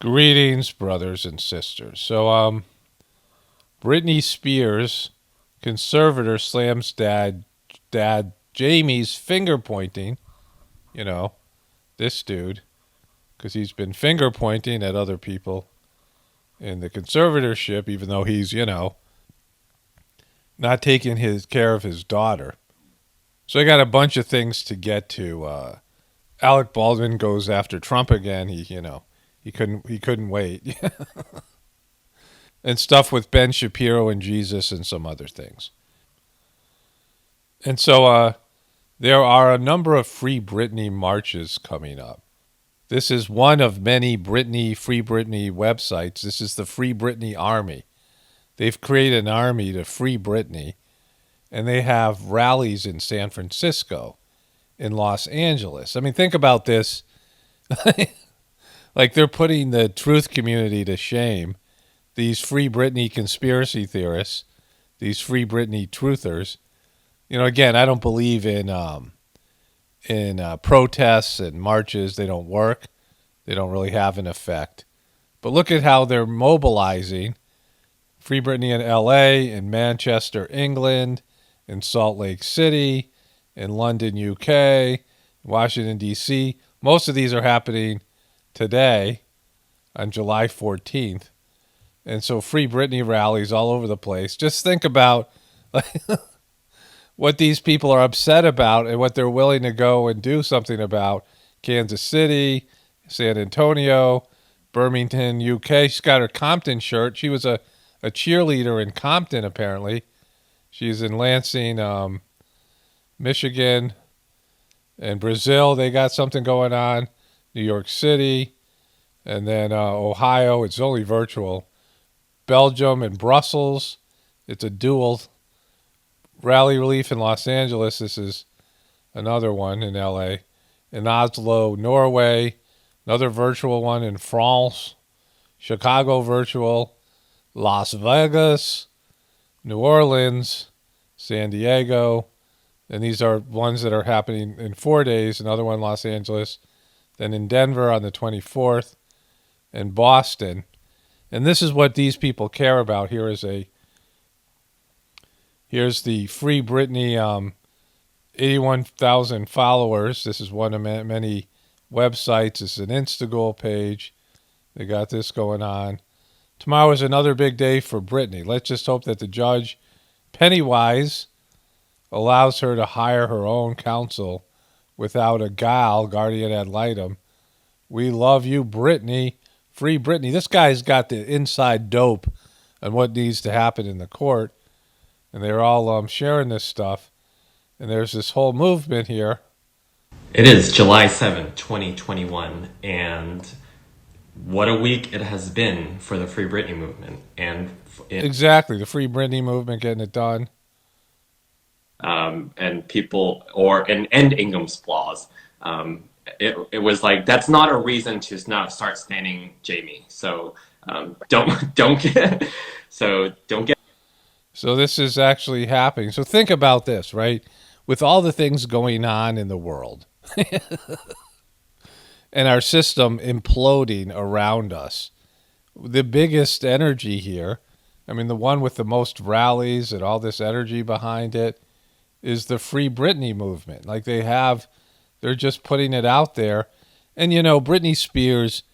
Greetings, brothers and sisters. So, Britney Spears, conservator, slams dad Jamie's finger pointing. You know, this dude, because he's been finger pointing at other people in the conservatorship, even though he's, not taking his care of his daughter. So I got a bunch of things to get to. Alec Baldwin goes after Trump again. He couldn't wait. And stuff with Ben Shapiro and Jesus and some other things. And so there are a number of Free Britney marches coming up. This is one of many Free Britney websites. This is the Free Britney Army. They've created an army to free Britney, and they have rallies in San Francisco, in Los Angeles. I mean, think about this. Like they're putting the truth community to shame. These Free Britney conspiracy theorists, these Free Britney truthers. Again, I don't believe in protests and marches. They don't work. They don't really have an effect. But look at how they're mobilizing Free Britney in L.A., in Manchester, England, in Salt Lake City, in London, UK, Washington, D.C. Most of these are happening today on July 14th. And so Free Britney rallies all over the place. Just think about what these people are upset about and what they're willing to go and do something about. Kansas City, San Antonio, Birmingham, UK. She's got her Compton shirt. She was a cheerleader in Compton, apparently. She's in Lansing, Michigan, and Brazil. They got something going on. New York City, and then Ohio. It's only virtual. Belgium and Brussels. It's a dual. Rally Relief in Los Angeles. This is another one in LA. In Oslo, Norway. Another virtual one in France. Chicago virtual. Las Vegas. New Orleans. San Diego. And these are ones that are happening in 4 days. Another one in Los Angeles. Then in Denver on the 24th. And Boston. And this is what these people care about. Here's the Free Britney 81,000 followers. This is one of many websites. It's an Instagram page. They got this going on. Tomorrow is another big day for Britney. Let's just hope that the judge, Pennywise, allows her to hire her own counsel without a guardian ad litem. We love you, Britney. Free Britney. This guy's got the inside dope on what needs to happen in the court. And they're all sharing this stuff. And there's this whole movement here. It is July 7th, 2021, and what a week it has been for the Free Britney movement. Exactly, the Free Britney movement getting it done. And people, and Ingham's flaws. It was like, that's not a reason to not start standing Jamie. So don't get. So this is actually happening. So think about this, right? With all the things going on in the world and our system imploding around us, the biggest energy here, I mean, the one with the most rallies and all this energy behind it, is the Free Britney movement. Like they're just putting it out there. And, Britney Spears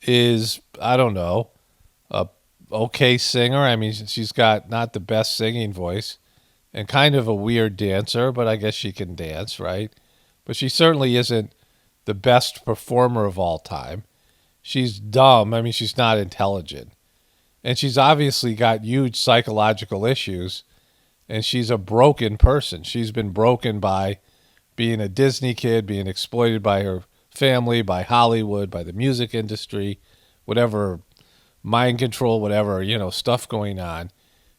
is, I don't know, a okay singer. I mean, she's got not the best singing voice and kind of a weird dancer, but I guess she can dance, right? But she certainly isn't the best performer of all time. She's dumb. I mean, she's not intelligent. And she's obviously got huge psychological issues, and she's a broken person. She's been broken by being a Disney kid, being exploited by her family, by Hollywood, by the music industry, whatever, mind control, whatever, stuff going on.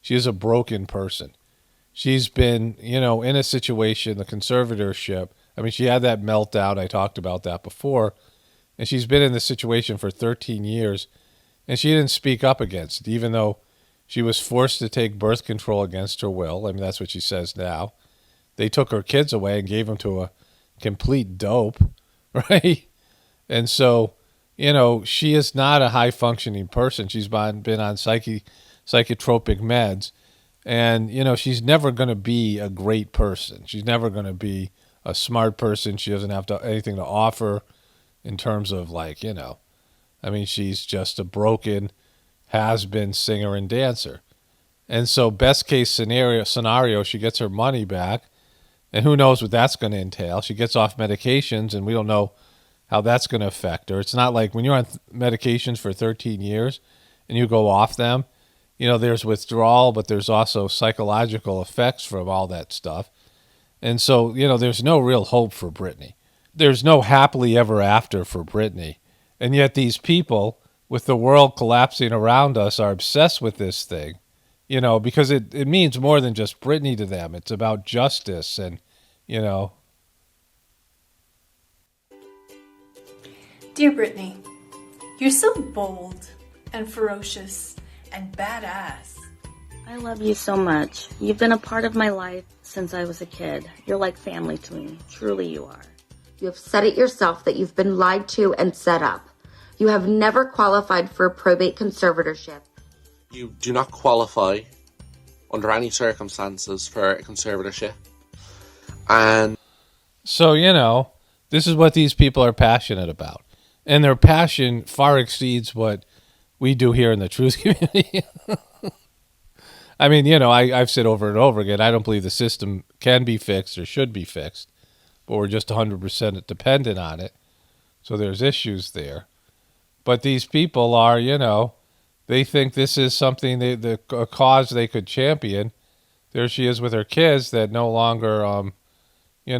She is a broken person. She's been, in a situation, the conservatorship. I mean, she had that meltdown. I talked about that before. And she's been in this situation for 13 years. And she didn't speak up against it, even though she was forced to take birth control against her will. I mean, that's what she says now. They took her kids away and gave them to a complete dope, right? And so she is not a high functioning person. She's been on psychotropic meds, and she's never going to be a great person. She's never going to be a smart person. She doesn't have anything to offer in terms of she's just a broken has-been singer and dancer. And so best case scenario, she gets her money back, and who knows what that's going to entail. She gets off medications, and we don't know how that's going to affect her. It's not like when you're on medications for 13 years and you go off them, there's withdrawal, but there's also psychological effects from all that stuff. And so, there's no real hope for Britney. There's no happily ever after for Britney. And yet these people, with the world collapsing around us, are obsessed with this thing, because it means more than just Britney to them. It's about justice and, Dear Britney, you're so bold and ferocious and badass. I love you so much. You've been a part of my life since I was a kid. You're like family to me. Truly you are. You have said it yourself that you've been lied to and set up. You have never qualified for a probate conservatorship. You do not qualify under any circumstances for a conservatorship. And so, this is what these people are passionate about. And their passion far exceeds what we do here in the truth community. I mean, I've said over and over again, I don't believe the system can be fixed or should be fixed, but we're just 100% dependent on it. So there's issues there. But these people are, they think this is something, a cause they could champion. There she is with her kids that no longer, she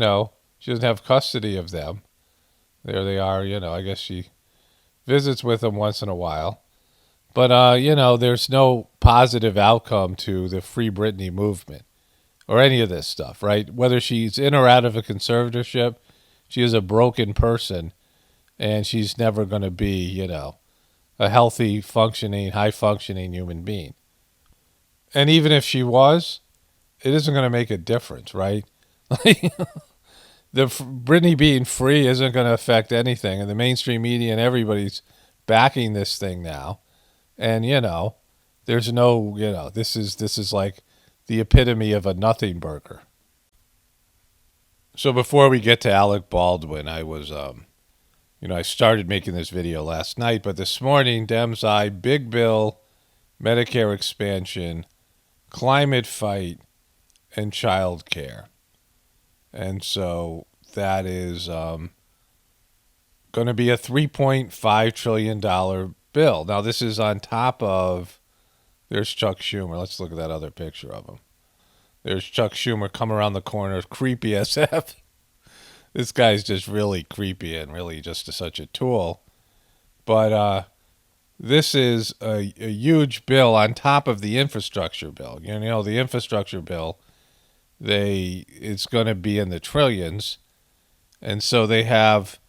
doesn't have custody of them. There they are, I guess she visits with them once in a while. But, there's no positive outcome to the Free Britney movement or any of this stuff, right? Whether she's in or out of a conservatorship, she is a broken person, and she's never going to be, a healthy, functioning, high-functioning human being. And even if she was, it isn't going to make a difference, right? The Britney being free isn't going to affect anything, and the mainstream media and everybody's backing this thing now. And there's no, this is like the epitome of a nothing burger. So before we get to Alec Baldwin, I was, I started making this video last night, but this morning, Dems eye, big bill, Medicare expansion, climate fight, and child care. And so that is going to be a $3.5 trillion bill. Now, this is on top of, there's Chuck Schumer. Let's look at that other picture of him. There's Chuck Schumer come around the corner, creepy SF. This guy's just really creepy and really just such a tool. But this is a huge bill on top of the infrastructure bill. The infrastructure bill, it's going to be in the trillions. And so they have,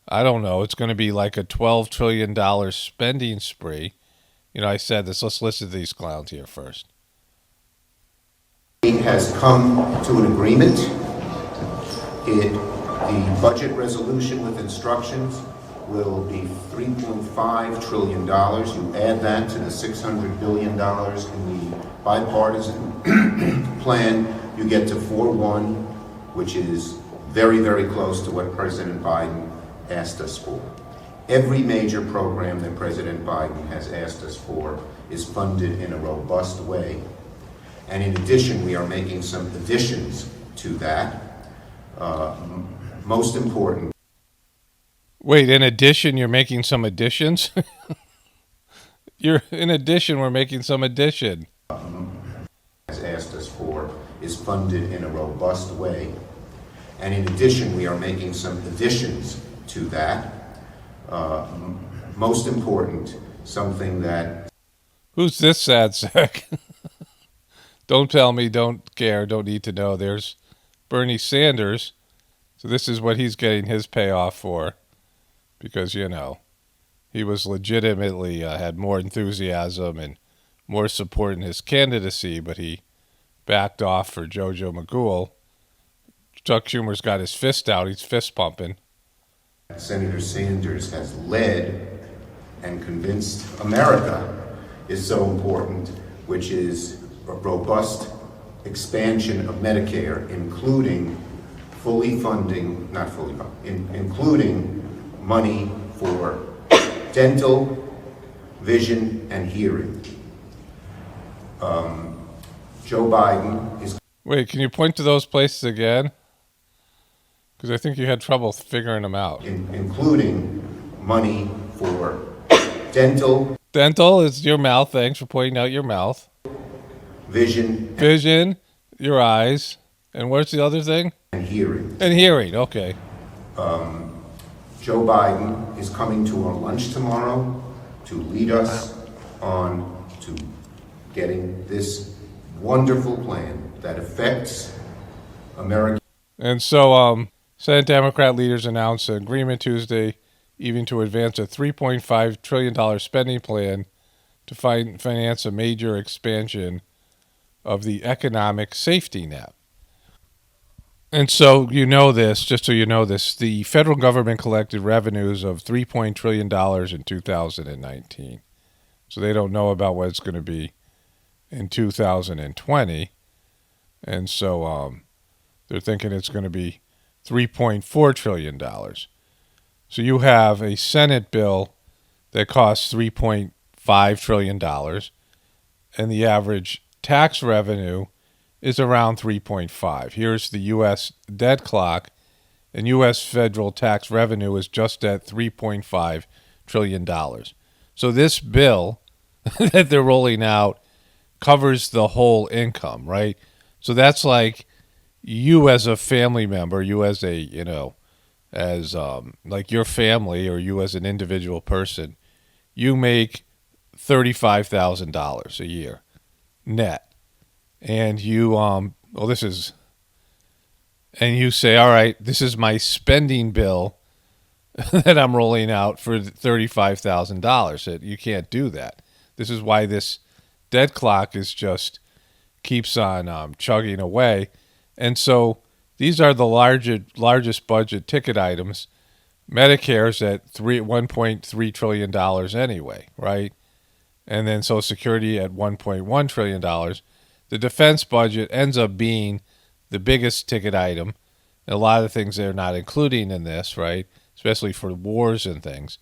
I don't know, it's going to be like a $12 trillion spending spree. I said this. Let's listen to these clowns here first. Has come to an agreement. The budget resolution with instructions will be $3.5 trillion. You add that to the $600 billion in the bipartisan plan, you get to 4.1, which is very, very close to what President Biden asked us for. Every major program that President Biden has asked us for is funded in a robust way. And in addition, we are making some additions to that. Most important. Wait, in addition, you're making some additions? In addition, we're making some addition. Has asked us for is funded in a robust way. And in addition, we are making some additions to that. Most important, something that... Who's this sad sack? Don't tell me, don't care, don't need to know. There's Bernie Sanders. So this is what he's getting his payoff for. Because, he was legitimately, had more enthusiasm and more support in his candidacy, but he backed off for JoJo McGool. Chuck Schumer's got his fist out. He's fist pumping. Senator Sanders has led and convinced America is so important, which is a robust expansion of Medicare, including including money for dental, vision, and hearing. Joe Biden is... Wait, can you point to those places again? Because I think you had trouble figuring them out. Including money for dental. Dental is your mouth. Thanks for pointing out your mouth. Vision, your eyes. And what's the other thing? And hearing. And hearing, okay. Joe Biden is coming to our lunch tomorrow to lead us on to getting this wonderful plan that affects America. And so, Senate Democrat leaders announced an agreement Tuesday even to advance a $3.5 trillion spending plan to finance a major expansion of the economic safety net. And so you know this, just so you know this, the federal government collected revenues of $3 trillion in 2019. So they don't know about what it's going to be in 2020. And so they're thinking it's going to be $3.4 trillion. So you have a Senate bill that costs $3.5 trillion, and the average tax revenue is around 3.5. Here's the U.S. debt clock, and U.S. federal tax revenue is just at $3.5 trillion. So this bill that they're rolling out covers the whole income, right? So that's like you as a family member, you as a, as like your family or you as an individual person, you make $35,000 a year net. And you, and you say, all right, this is my spending bill that I'm rolling out for $35,000. You can't do that. This is why this debt clock is just keeps on chugging away. And so these are the largest budget ticket items. Medicare's at $1.3 trillion anyway, right? And then Social Security at $1.1 trillion. The defense budget ends up being the biggest ticket item. A lot of things they're not including in this, right? Especially for wars and things.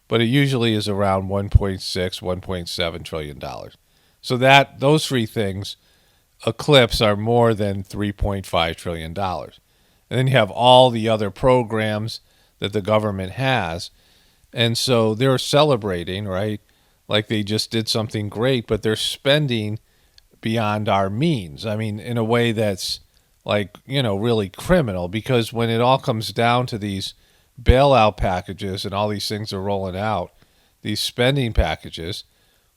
But it usually is around $1.6, $1.7 trillion. So those three things eclipse are more than $3.5 trillion. And then you have all the other programs that the government has. And so they're celebrating, right? Like they just did something great, but they're spending beyond our means. I mean, in a way that's like, really criminal, because when it all comes down to these bailout packages and all these things are rolling out, these spending packages,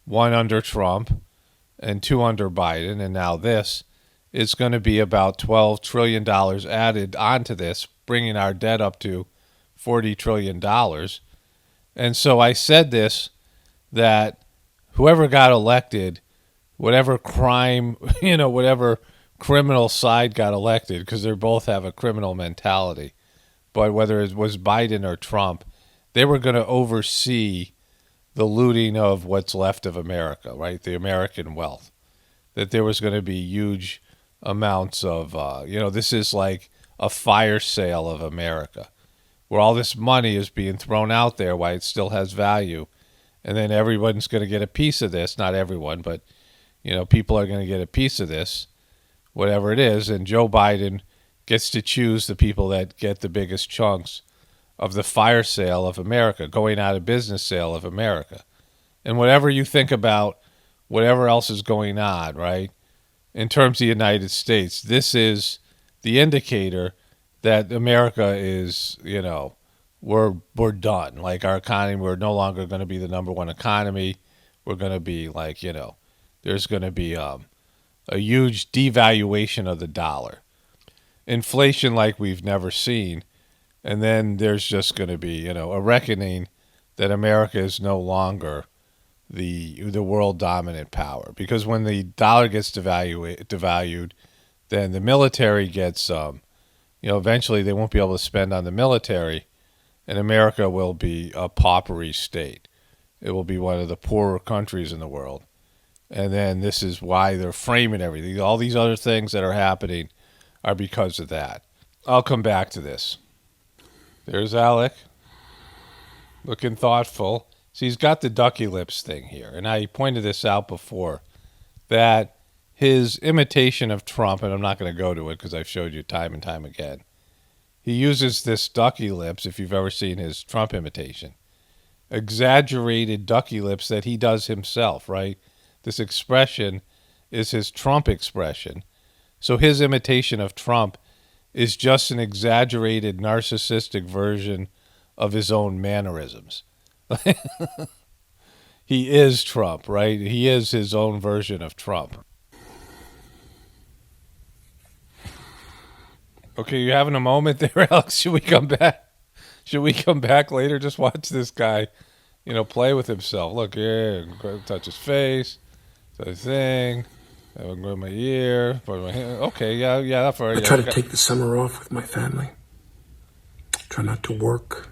one under Trump and two under Biden, and now this, it's going to be about $12 trillion added onto this, bringing our debt up to $40 trillion. And so I said this, that whoever got elected, whatever crime, whatever criminal side got elected, because they both have a criminal mentality, but whether it was Biden or Trump, they were going to oversee the looting of what's left of America, right? The American wealth. That there was going to be huge amounts of, this is like a fire sale of America, where all this money is being thrown out there while it still has value. And then everyone's going to get a piece of this. Not everyone, but, people are going to get a piece of this, whatever it is. And Joe Biden gets to choose the people that get the biggest chunks of the fire sale of America, going out of business sale of America. And whatever you think about whatever else is going on, right, in terms of the United States, this is the indicator that America is, we're done. Like our economy, we're no longer going to be the number one economy. We're going to be like, there's going to be a huge devaluation of the dollar. Inflation like we've never seen. And then there's just going to be, a reckoning that America is no longer the world dominant power. Because when the dollar gets devalued, then the military gets, eventually they won't be able to spend on the military, and America will be a paupery state. it will be one of the poorer countries in the world. And then this is why they're framing everything. All these other things that are happening are because of that. I'll come back to this. There's Alec, looking thoughtful. See, he's got the ducky lips thing here. And I pointed this out before, that his imitation of Trump, and I'm not going to go to it because I've showed you time and time again, he uses this ducky lips, if you've ever seen his Trump imitation, exaggerated ducky lips that he does himself, right? This expression is his Trump expression. So his imitation of Trump is just an exaggerated narcissistic version of his own mannerisms. He is Trump, right? He is his own version of Trump. Okay, you having a moment there, Alex? Should we come back? Should we come back later? Just watch this guy, play with himself. Look here, touch his face, touch his thing. I would go in my ear, put my hand. Okay, yeah, that's all right. I try to take the summer off with my family. Try not to work.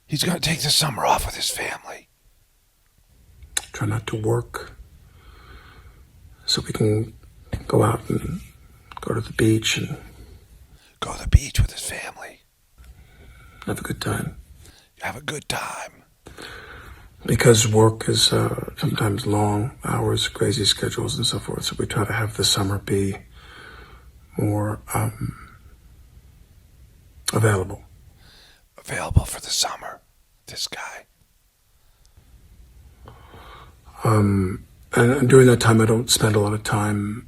He's going to take the summer off with his family. Try not to work. So we can go out and go to the beach and go to the beach with his family. Have a good time. Have a good time. Because work is sometimes long hours, crazy schedules and so forth. So we try to have the summer be more available. Available for the summer, this guy. And during that time, I don't spend a lot of time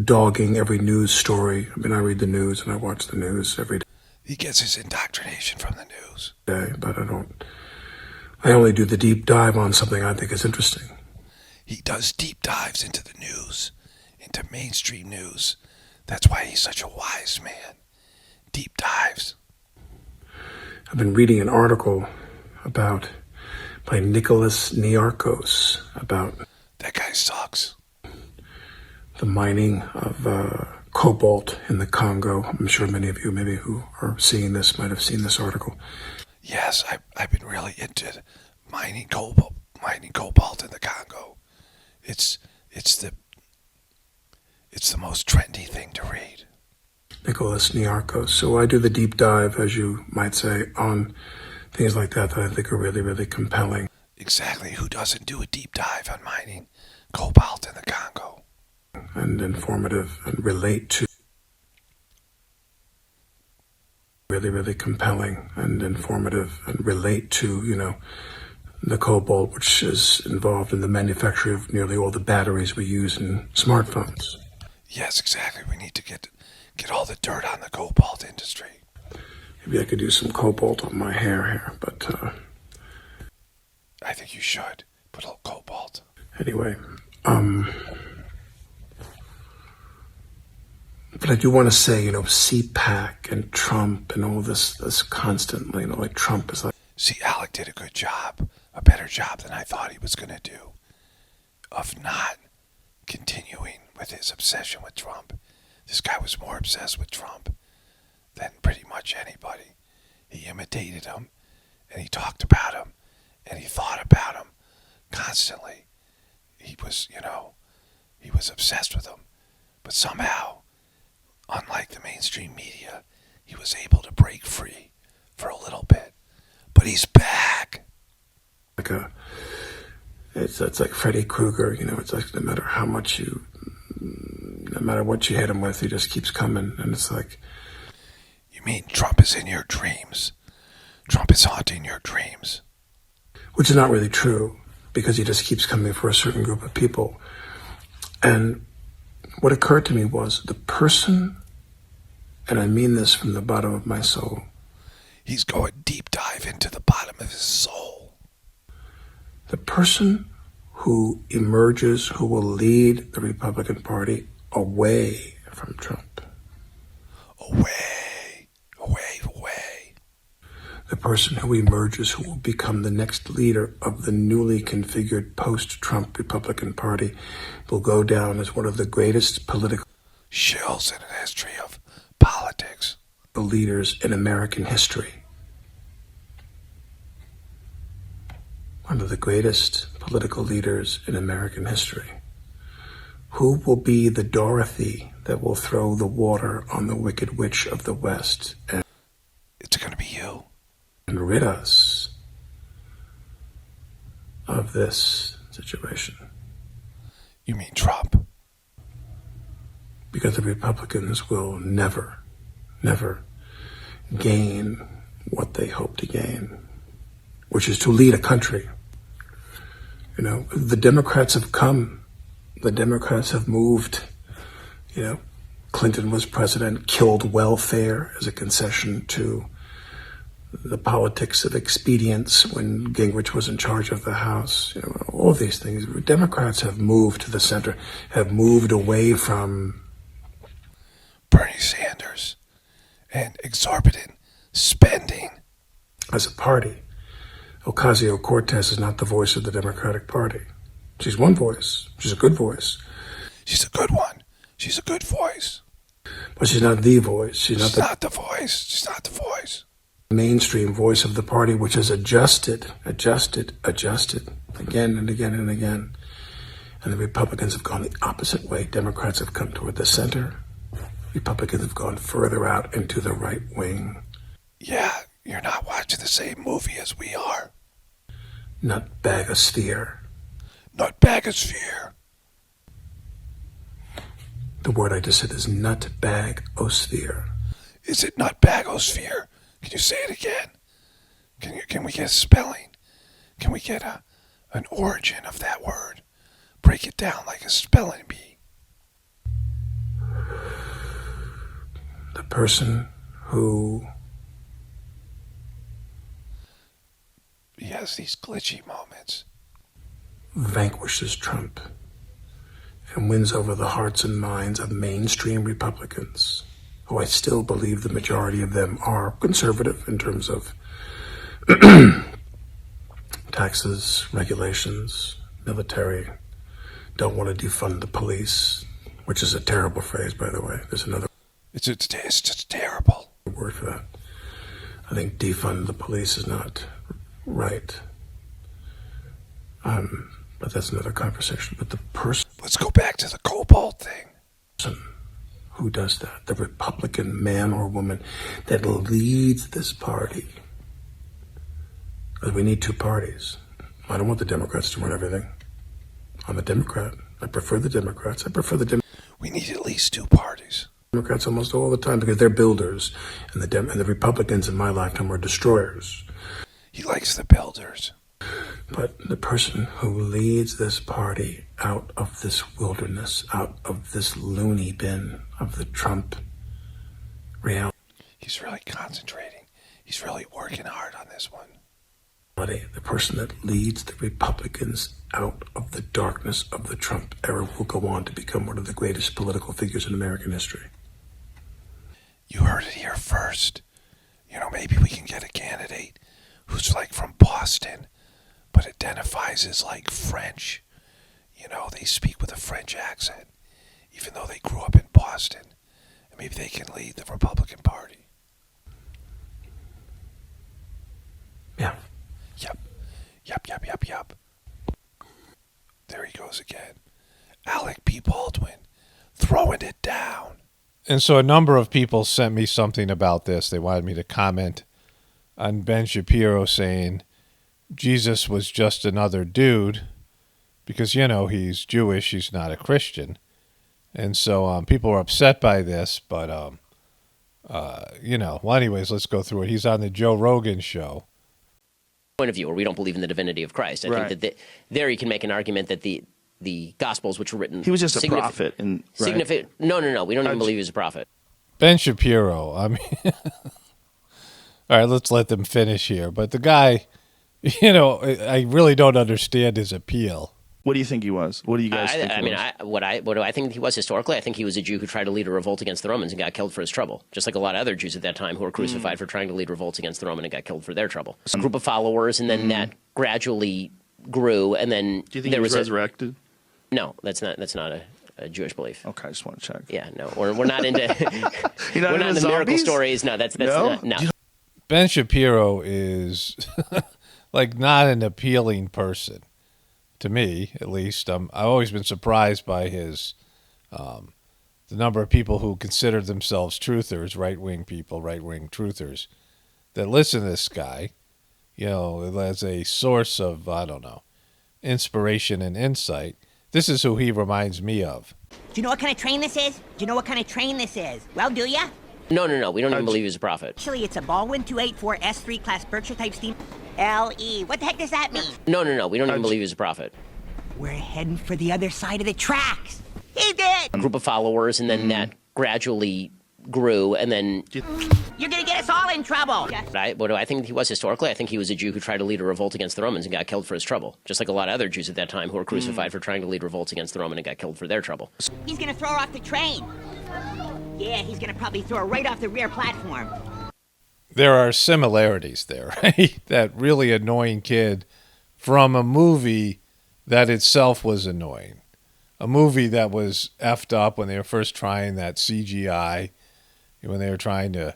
dogging every news story. I mean, I read the news and I watch the news every day. He gets his indoctrination from the news. But I only do the deep dive on something I think is interesting. He does deep dives into the news, into mainstream news. That's why he's such a wise man. Deep dives. I've been reading an article by Nicholas Niarchos about... That guy sucks. The mining of cobalt in the Congo. I'm sure many of you maybe who are seeing this might have seen this article. Yes, I've been really into mining cobalt in the Congo. It's the most trendy thing to read. Nicholas Niarchos. So I do the deep dive, as you might say, on things like that I think are really, really compelling. Exactly. Who doesn't do a deep dive on mining cobalt in the Congo? And informative and relate to. Really, really compelling and informative and relate to, the cobalt, which is involved in the manufacture of nearly all the batteries we use in smartphones. Yes, exactly. We need to get all the dirt on the cobalt industry. Maybe I could use some cobalt on my hair here, but... I think you should. Put a little cobalt. Anyway, but I do want to say, CPAC and Trump and all this constantly, like Trump is like... See, Alec did a good job, a better job than I thought he was going to do, of not continuing with his obsession with Trump. This guy was more obsessed with Trump than pretty much anybody. He imitated him, and he talked about him, and he thought about him constantly. He was, he was obsessed with him. But somehow, unlike the mainstream media, he was able to break free for a little bit. But he's back. It's like Freddy Krueger, it's like no matter what you hit him with, he just keeps coming. And it's like... You mean Trump is in your dreams? Trump is haunting your dreams? Which is not really true, because he just keeps coming for a certain group of people. And what occurred to me was the person, and I mean this from the bottom of my soul. He's going deep dive into the bottom of his soul. The person who emerges, who will lead the Republican Party away from Trump. Away. The person who emerges, who will become the next leader of the newly configured post-Trump Republican Party, will go down as one of the greatest political shills in the history of politics. Leaders in American history. One of the greatest political leaders in American history. Who will be the Dorothy that will throw the water on the Wicked Witch of the West? And it's going to be you. And rid us of this situation. You mean Trump? Because the Republicans will never gain what they hope to gain, which is to lead a country. You know, the Democrats have come. The Democrats have moved. You know, Clinton was president, killed welfare as a concession to the politics of expedience when Gingrich was in charge of the House. You know, all these things. Democrats have moved to the center, have moved away from Bernie Sanders and exorbitant spending. As a party, Ocasio-Cortez is not the voice of the Democratic Party. She's one voice. She's a good voice. She's a good one. She's a good voice. But she's not the voice. She's not the voice. She's not the voice. Mainstream voice of the party, which has adjusted again and again and again. And the Republicans have gone the opposite way. Democrats have come toward the center. Republicans have gone further out into the right wing. Yeah, you're not watching the same movie as we are. Nutbagosphere. Nutbagosphere. The word I just said is nutbagosphere. Is it nutbagosphere? Can you say it again? Can we get a spelling? Can we get an origin of that word? Break it down like a spelling bee. The person who... He has these glitchy moments. Vanquishes Trump and wins over the hearts and minds of mainstream Republicans, who I still believe the majority of them are conservative in terms of taxes, regulations, military, don't want to defund the police, which is a terrible phrase, by the way. There's another... It's just terrible word for that. I think defund the police is not right. But that's another conversation. But the person... Let's go back to the cobalt thing. Who does that? The Republican man or woman that leads this party. Because we need two parties. I don't want the Democrats to run everything. I'm a Democrat. I prefer the Democrats. We need at least two parties. Democrats almost all the time because they're builders. And the Republicans in my lifetime were destroyers. He likes the builders. But the person who leads this party out of this wilderness, out of this loony bin of the Trump reality. He's really concentrating. He's really working hard on this one. The person that leads the Republicans out of the darkness of the Trump era will go on to become one of the greatest political figures in American history. You heard it here first. You know, maybe we can get a candidate who's like from Boston, but identifies as like French. You know, they speak with a French accent, even though they grew up in Boston. And maybe they can lead the Republican Party. Yeah. Yep. There he goes again. Alec Baldwin, throwing it down. And so a number of people sent me something about this. They wanted me to comment on Ben Shapiro saying Jesus was just another dude because, you know, he's Jewish, he's not a Christian. And so people were upset by this, but, you know, well, anyways, let's go through it. He's on the Joe Rogan show. Point of view, where we don't believe in the divinity of Christ. I think that there you can make an argument that the Gospels, which were written... He was just a prophet. No. We don't even believe he was a prophet. Ben Shapiro, I mean... All right, let's let them finish here. But the guy, you know, I really don't understand his appeal. What do you think he was? What do you guys think? What do I think he was historically? I think he was a Jew who tried to lead a revolt against the Romans and got killed for his trouble, just like a lot of other Jews at that time who were crucified for trying to lead revolts against the Roman and got killed for their trouble. A group of followers, and then that gradually grew, and then Do you think he was resurrected? No, that's not a Jewish belief. Okay, I just want to check. Yeah, no, we're not into You're not we're not into miracle stories. No, that's No? no. Ben Shapiro is like not an appealing person to me, at least. I've always been surprised by his the number of people who consider themselves truthers, right-wing people, right-wing truthers, that listen to this guy, you know, as a source of, I don't know, inspiration and insight. This is who he reminds me of. Do you know what kind of train this is? Do you know what kind of train this is? Well, do ya? No. We don't even believe he was a prophet. Actually, it's a Baldwin 284 S3 class Berkshire type steam. LE. What the heck does that mean? No. We don't even believe he was a prophet. We're heading for the other side of the tracks. He did. A group of followers, and then that gradually grew, and then You're gonna get us all in trouble. what do I think he was historically? I think he was a Jew who tried to lead a revolt against the Romans and got killed for his trouble, just like a lot of other Jews at that time who were crucified for trying to lead revolts against the Roman and got killed for their trouble. He's gonna throw her off the train. Yeah, he's gonna probably throw her right off the rear platform. There are similarities there, right? That really annoying kid from a movie that itself was annoying. A movie that was effed up when they were first trying that CGI, when they were trying to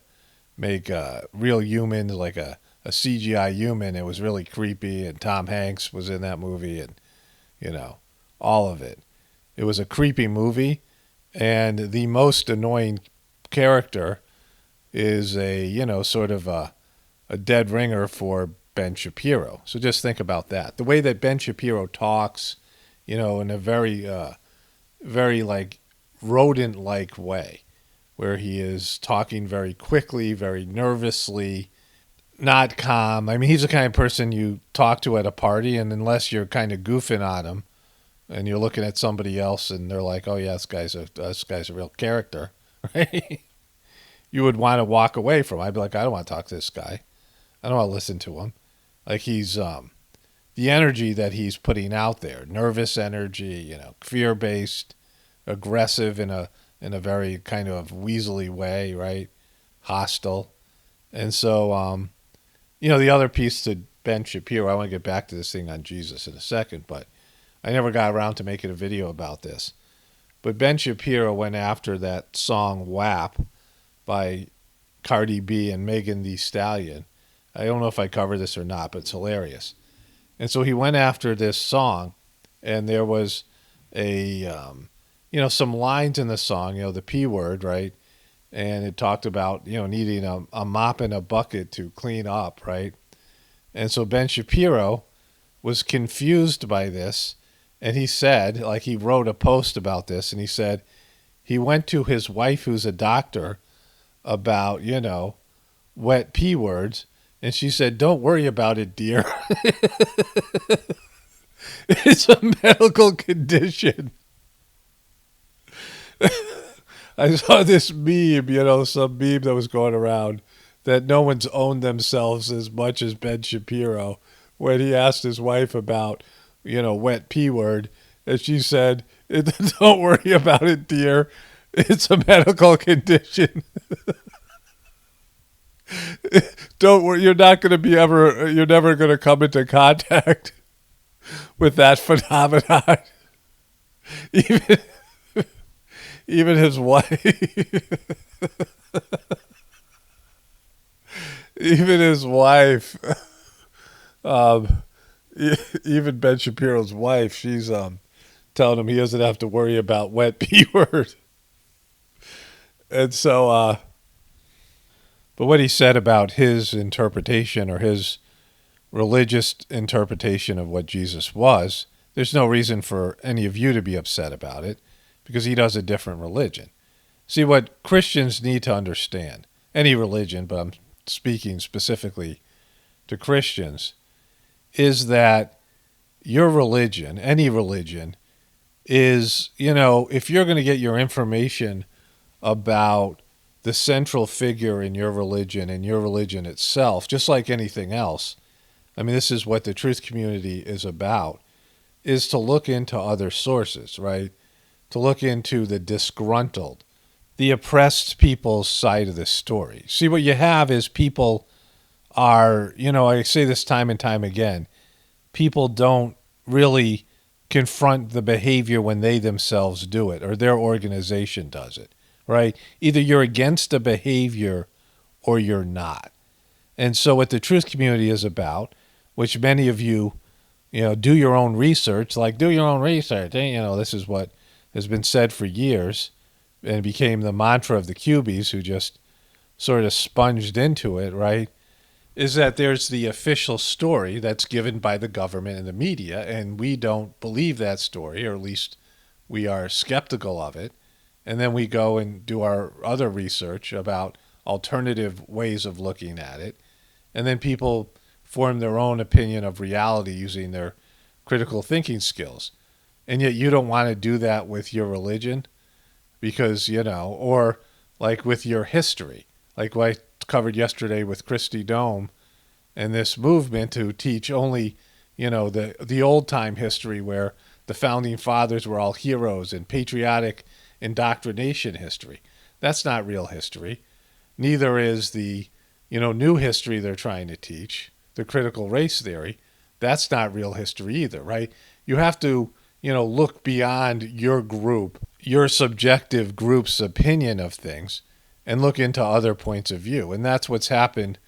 make real humans, like a CGI human. It was really creepy, and Tom Hanks was in that movie, and, you know, all of it. It was a creepy movie, and the most annoying character is a, you know, sort of a dead ringer for Ben Shapiro. So just think about that. The way that Ben Shapiro talks, you know, in a very, very like rodent-like way, where he is talking very quickly, very nervously, not calm. I mean, he's the kind of person you talk to at a party, and unless you're kind of goofing on him, and you're looking at somebody else, and they're like, "Oh yeah, this guy's a real character," right? You would want to walk away from him. I'd be like, I don't want to talk to this guy. I don't want to listen to him. Like, he's the energy that he's putting out there, nervous energy, you know, fear-based, aggressive in a very kind of weaselly way, right? Hostile. And so, you know, the other piece to Ben Shapiro, I want to get back to this thing on Jesus in a second, but I never got around to making a video about this. But Ben Shapiro went after that song WAP by Cardi B and Megan Thee Stallion. I don't know if I covered this or not, but it's hilarious. And so he went after this song, and there was a, you know, some lines in the song, you know, the P word, right? And it talked about, you know, needing a mop and a bucket to clean up, right? And so Ben Shapiro was confused by this, and he said, like, he wrote a post about this, and he said he went to his wife, who's a doctor, about, you know, wet P words, and she said, "Don't worry about it, dear." It's a medical condition. I saw this meme, you know, some meme that was going around that no one's owned themselves as much as Ben Shapiro, when he asked his wife about, you know, wet P word, and she said, "Don't worry about it, dear. It's a medical condition." Don't worry, you're never going to come into contact with that phenomenon. Even his wife, even Ben Shapiro's wife, she's telling him he doesn't have to worry about wet P word. And so, but what he said about his interpretation, or his religious interpretation of what Jesus was, there's no reason for any of you to be upset about it, because he does a different religion. See, what Christians need to understand, any religion, but I'm speaking specifically to Christians, is that your religion, any religion, is, you know, if you're going to get your information about the central figure in your religion and your religion itself, just like anything else, I mean, this is what the truth community is about. is to look into other sources, right? To look into the disgruntled, the oppressed people's side of the story. See, what you have is people are, I say this time and time again, people don't really confront the behavior when they themselves do it or their organization does it, right? Either you're against a behavior or you're not. And so what the truth community is about, which many of you, do your own research, do your own research. This is what has been said for years and became the mantra of the cubies who just sort of sponged into it, right? Is that there's the official story that's given by the government and the media, and we don't believe that story, or at least we are skeptical of it. And then we go and do our other research about alternative ways of looking at it. And then people form their own opinion of reality using their critical thinking skills. And yet you don't want to do that with your religion because, or like with your history, like what I covered yesterday with Christy Dome and this movement to teach only, the old time history where the founding fathers were all heroes and patriotic indoctrination history. That's not real history. Neither is the, new history they're trying to teach, the critical race theory. That's not real history either, right? You have to, look beyond your group, your subjective group's opinion of things, and look into other points of view. And that's what's happened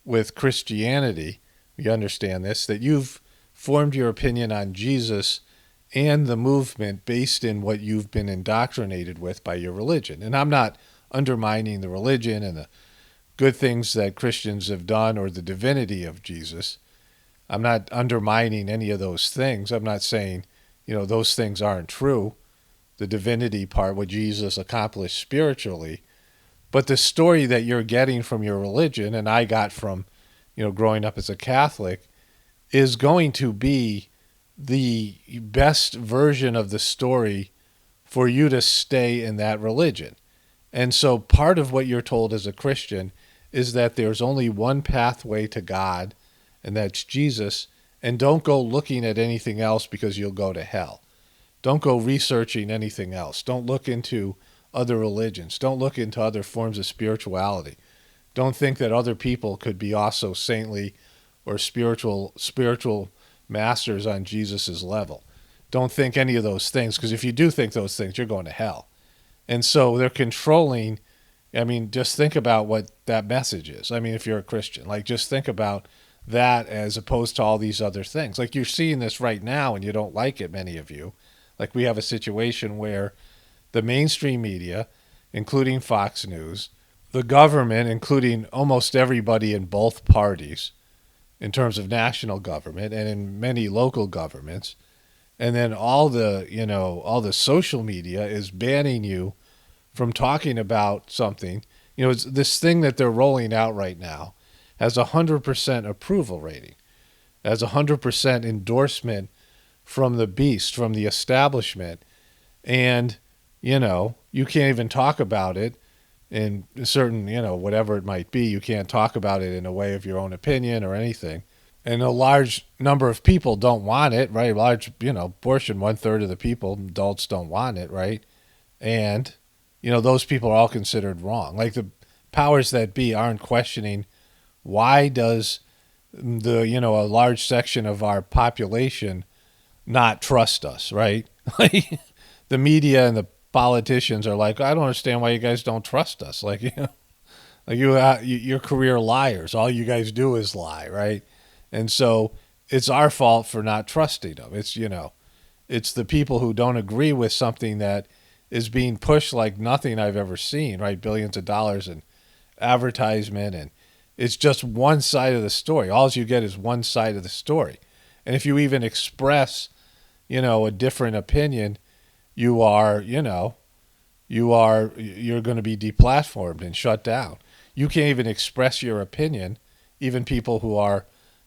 with Christianity. You understand this, that you've formed your opinion on Jesus and the movement based in what you've been indoctrinated with by your religion. And I'm not undermining the religion and the good things that Christians have done or the divinity of Jesus. I'm not undermining any of those things. I'm not saying, those things aren't true. The divinity part, what Jesus accomplished spiritually. But the story that you're getting from your religion, and I got from, growing up as a Catholic, is going to be the best version of the story for you to stay in that religion. And so part of what you're told as a Christian is that there's only one pathway to God, and that's Jesus, and don't go looking at anything else because you'll go to hell. Don't go researching anything else. Don't look into other religions. Don't look into other forms of spirituality. Don't think that other people could be also saintly or spiritual masters on Jesus's level. Don't think any of those things, because if you do think those things, you're going to hell. And so they're controlling. Just think about what that message is. If you're a Christian, just think about that as opposed to all these other things. You're seeing this right now and you don't like it, many of you. We have a situation where the mainstream media, including Fox News, the government, including almost everybody in both parties, in terms of national government and in many local governments, and then all the social media is banning you from talking about something. It's this thing that they're rolling out right now has 100% approval rating, has 100% endorsement from the beast, from the establishment, and you can't even talk about it in certain, whatever it might be. You can't talk about it in a way of your own opinion or anything. And a large number of people don't want it, right? A large, portion, 1/3 of the people, adults, don't want it, right? And, those people are all considered wrong. The powers that be aren't questioning why does a large section of our population not trust us, right? The media and the politicians are I don't understand why you guys don't trust us. You're career liars. All you guys do is lie, right? And so it's our fault for not trusting them. It's the people who don't agree with something that is being pushed like nothing I've ever seen, right? Billions of dollars in advertisement, and it's just one side of the story. All you get is one side of the story. And if you even express, a different opinion, you're going to be deplatformed and shut down. You can't even express your opinion. Even people who are,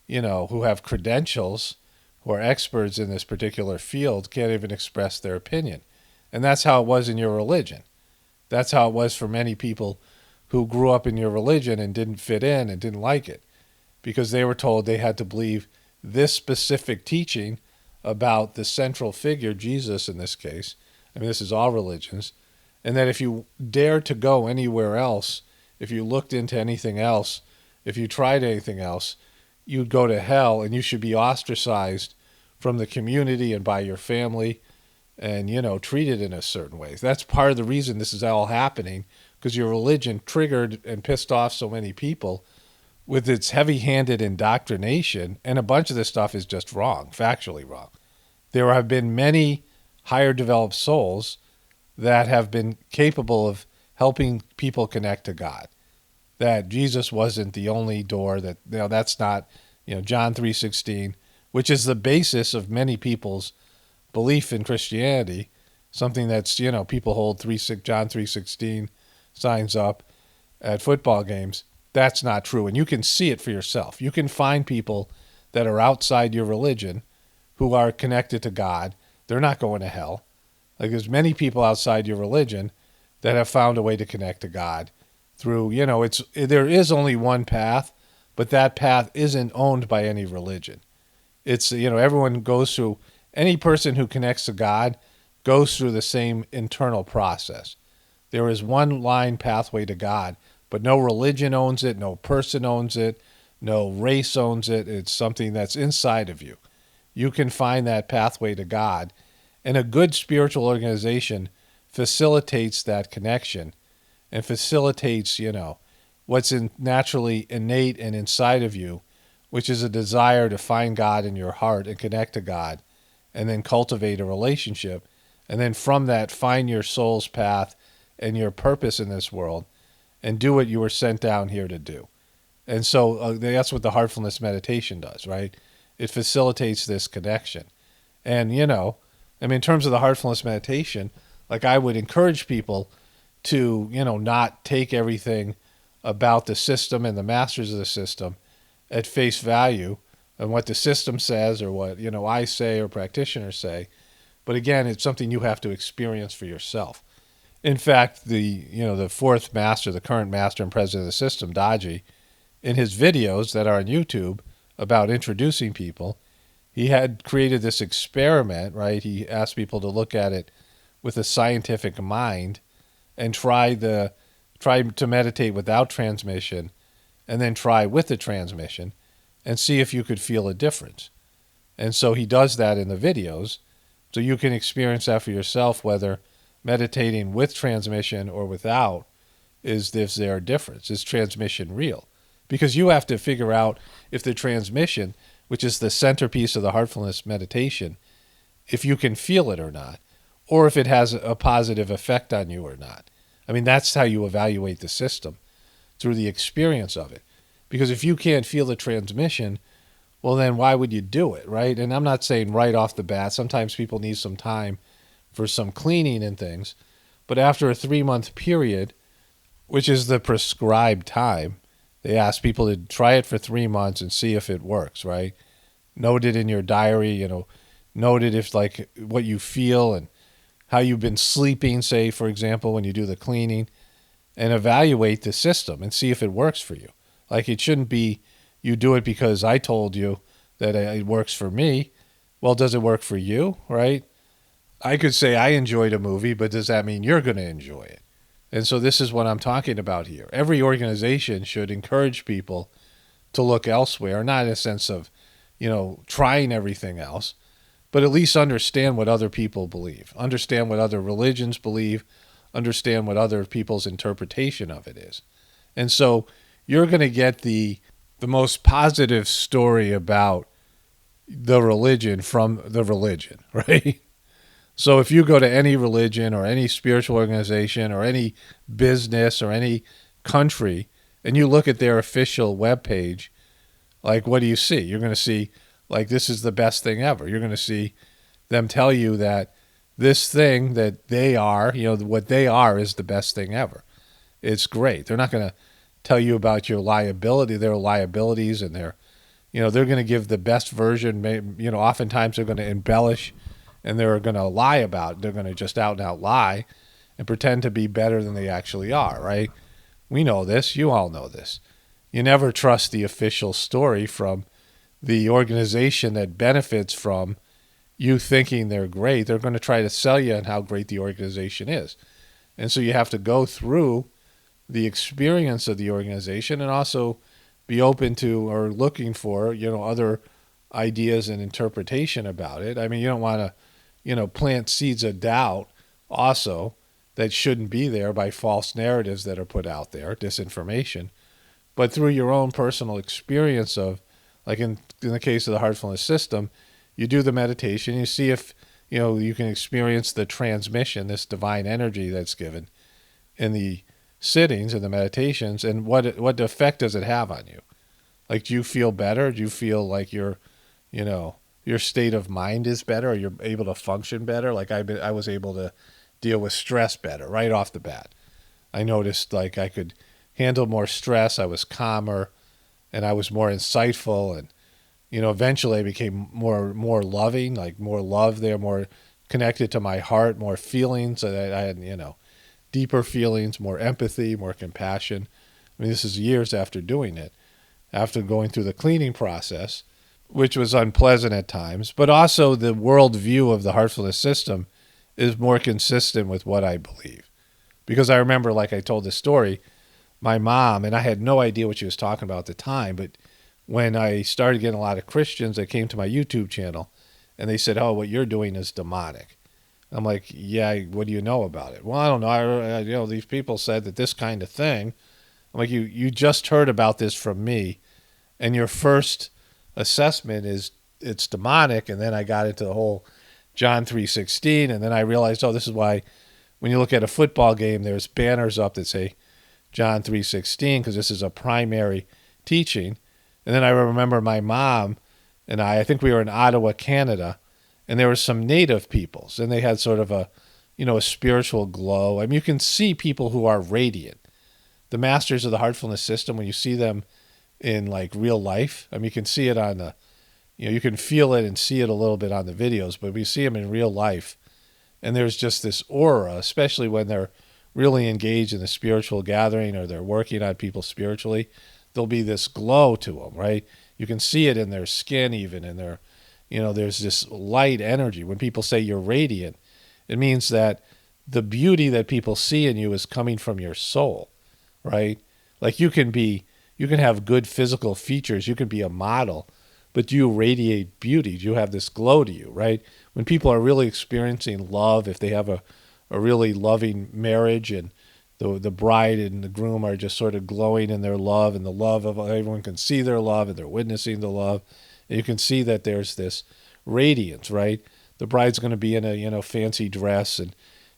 who have credentials, who are experts in this particular field, can't even express their opinion. And that's how it was in your religion. That's how it was for many people who grew up in your religion and didn't fit in and didn't like it, because they were told they had to believe this specific teaching about the central figure, Jesus in this case. I mean, this is all religions. And that if you dare to go anywhere else, if you looked into anything else, if you tried anything else, you'd go to hell, and you should be ostracized from the community and by your family and, treated in a certain way. That's part of the reason this is all happening, because your religion triggered and pissed off so many people with its heavy-handed indoctrination, and a bunch of this stuff is just wrong, factually wrong. There have been many higher developed souls that have been capable of helping people connect to God. That Jesus wasn't the only door, that that's not, John 3:16, which is the basis of many people's belief in Christianity, something that's, people hold John 3:16 signs up at football games. That's not true. And you can see it for yourself. You can find people that are outside your religion who are connected to God. They're not going to hell. Like, there's many people outside your religion that have found a way to connect to God through, there is only one path, but that path isn't owned by any religion. It's, everyone goes through, any person who connects to God goes through the same internal process. There is one line pathway to God, but no religion owns it, no person owns it, no race owns it. It's something that's inside of you. You can find that pathway to God, and a good spiritual organization facilitates that connection and facilitates, what's naturally innate and inside of you, which is a desire to find God in your heart and connect to God, and then cultivate a relationship, and then from that find your soul's path and your purpose in this world, and do what you were sent down here to do. And so that's what the heartfulness meditation does, right? It facilitates this connection. And, in terms of the heartfulness meditation, like, I would encourage people to, not take everything about the system and the masters of the system at face value and what the system says or what, I say or practitioners say. But again, it's something you have to experience for yourself. In fact, the fourth master, the current master and president of the system, Daji, in his videos that are on YouTube about introducing people, he had created this experiment, right? He asked people to look at it with a scientific mind and try to meditate without transmission, and then try with the transmission and see if you could feel a difference. And so he does that in the videos, so you can experience that for yourself, whether meditating with transmission or without, is there a difference? Is transmission real? Because you have to figure out if the transmission, which is the centerpiece of the heartfulness meditation, if you can feel it or not, or if it has a positive effect on you or not. I mean, that's how you evaluate the system, through the experience of it. Because if you can't feel the transmission, well, then why would you do it, right? And I'm not saying right off the bat. Sometimes people need some time for some cleaning and things. But after a 3-month period, which is the prescribed time, they ask people to try it for 3 months and see if it works, right? Note it in your diary, note it if, like, what you feel and how you've been sleeping, say, for example, when you do the cleaning, and evaluate the system and see if it works for you. Like, it shouldn't be you do it because I told you that it works for me. Well, does it work for you, right? I could say I enjoyed a movie, but does that mean you're going to enjoy it? And so this is what I'm talking about here. Every organization should encourage people to look elsewhere, not in a sense of, trying everything else, but at least understand what other people believe, understand what other religions believe, understand what other people's interpretation of it is. And so you're going to get the most positive story about the religion from the religion, right? So if you go to any religion or any spiritual organization or any business or any country and you look at their official webpage, like, what do you see? You're going to see, like, this is the best thing ever. You're going to see them tell you that this thing that they are, what they are is the best thing ever. It's great. They're not going to tell you about their liabilities, and they're going to give the best version. Oftentimes they're going to embellish, and they're going to lie about it. They're going to just out and out lie and pretend to be better than they actually are, right? We know this. You all know this. You never trust the official story from the organization that benefits from you thinking they're great, they're going to try to sell you on how great the organization is. And so you have to go through the experience of the organization and also be open to or looking for, other ideas and interpretation about it. I mean, you don't want to, plant seeds of doubt also that shouldn't be there by false narratives that are put out there, disinformation. But through your own personal experience of, like in the case of the heartfulness system, you do the meditation, you see if, you can experience the transmission, this divine energy that's given in the sittings and the meditations, and what effect does it have on you? Like, do you feel better? Do you feel like your state of mind is better, or you're able to function better? Like I was able to deal with stress better right off the bat. I noticed like I could handle more stress. I was calmer, and I was more insightful, and eventually I became more loving, like more love there, more connected to my heart, more feelings. I had deeper feelings, more empathy, more compassion. I mean, this is years after doing it, after going through the cleaning process, which was unpleasant at times, but also the worldview of the heartfulness system is more consistent with what I believe. Because I remember, like I told this story, my mom, and I had no idea what she was talking about at the time, but when I started getting a lot of Christians that came to my YouTube channel, and they said, "Oh, what you're doing is demonic." I'm like, "Yeah, what do you know about it?" "Well, I don't know. These people said that this kind of thing." I'm like, you just heard about this from me, and your first assessment is it's demonic. And then I got into the whole John 3:16, and then I realized, oh, this is why when you look at a football game, there's banners up that say John 3:16, because this is a primary teaching. And then I remember my mom and I think we were in Ottawa, Canada, and there were some native peoples, and they had sort of a spiritual glow. I mean, you can see people who are radiant. The masters of the heartfulness system, when you see them in like real life, I mean, you can see it on the, you can feel it and see it a little bit on the videos, but we see them in real life, and there's just this aura, especially when they're really engaged in the spiritual gathering or they're working on people spiritually. There'll be this glow to them, right? You can see it in their skin even, and their, there's this light energy. When people say you're radiant, it means that the beauty that people see in you is coming from your soul, right? Like you can have good physical features, you can be a model, but you radiate beauty. You have this glow to you, right? When people are really experiencing love, if they have a really loving marriage, and the bride and the groom are just sort of glowing in their love, and the love of everyone can see their love, and they're witnessing the love, and you can see that there's this radiance, right? The bride's going to be in a fancy dress and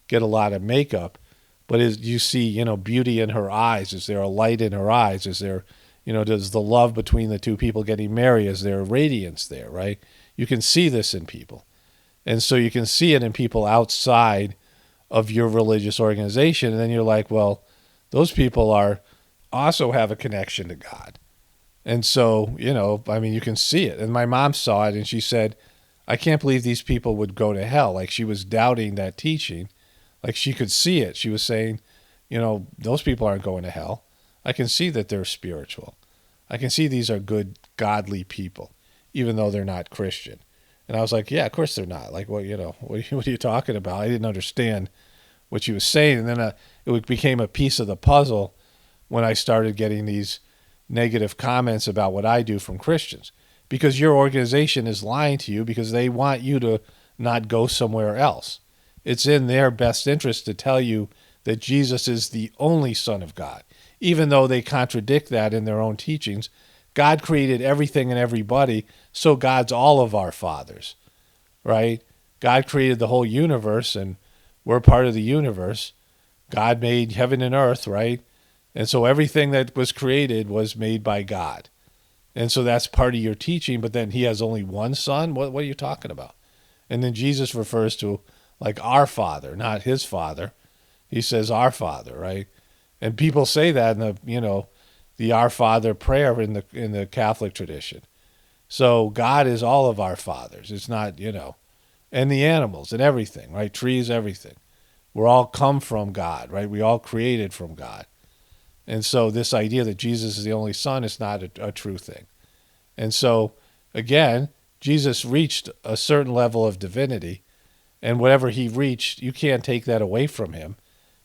get a lot of makeup, but as you see beauty in her eyes, is there a light in her eyes? Is there does the love between the two people getting married, is there a radiance there, right? You can see this in people, and so you can see it in people outside of your religious organization, and then you're like, well, those people also have a connection to God. And so, you can see it. And my mom saw it, and she said, I can't believe these people would go to hell. Like, she was doubting that teaching. Like, she could see it. She was saying, those people aren't going to hell. I can see that they're spiritual. I can see these are good, godly people, even though they're not Christian. And I was like, yeah, of course they're not. Like, well, what are you talking about? I didn't understand what she was saying. And then it became a piece of the puzzle when I started getting these negative comments about what I do from Christians. Because your organization is lying to you because they want you to not go somewhere else. It's in their best interest to tell you that Jesus is the only Son of God, even though they contradict that in their own teachings. God created everything and everybody, so God's all of our fathers, right? God created the whole universe, and we're part of the universe. God made heaven and earth, right? And so everything that was created was made by God. And so that's part of your teaching, but then he has only one son? What are you talking about? And then Jesus refers to like our Father, not his Father. He says our Father, right? And people say that in the Our Father prayer in the Catholic tradition. So God is all of our fathers. It's not, and the animals and everything, right? Trees, everything. We're all come from God, right? We all created from God. And so this idea that Jesus is the only Son is not a true thing. And so, again, Jesus reached a certain level of divinity, and whatever he reached, you can't take that away from him.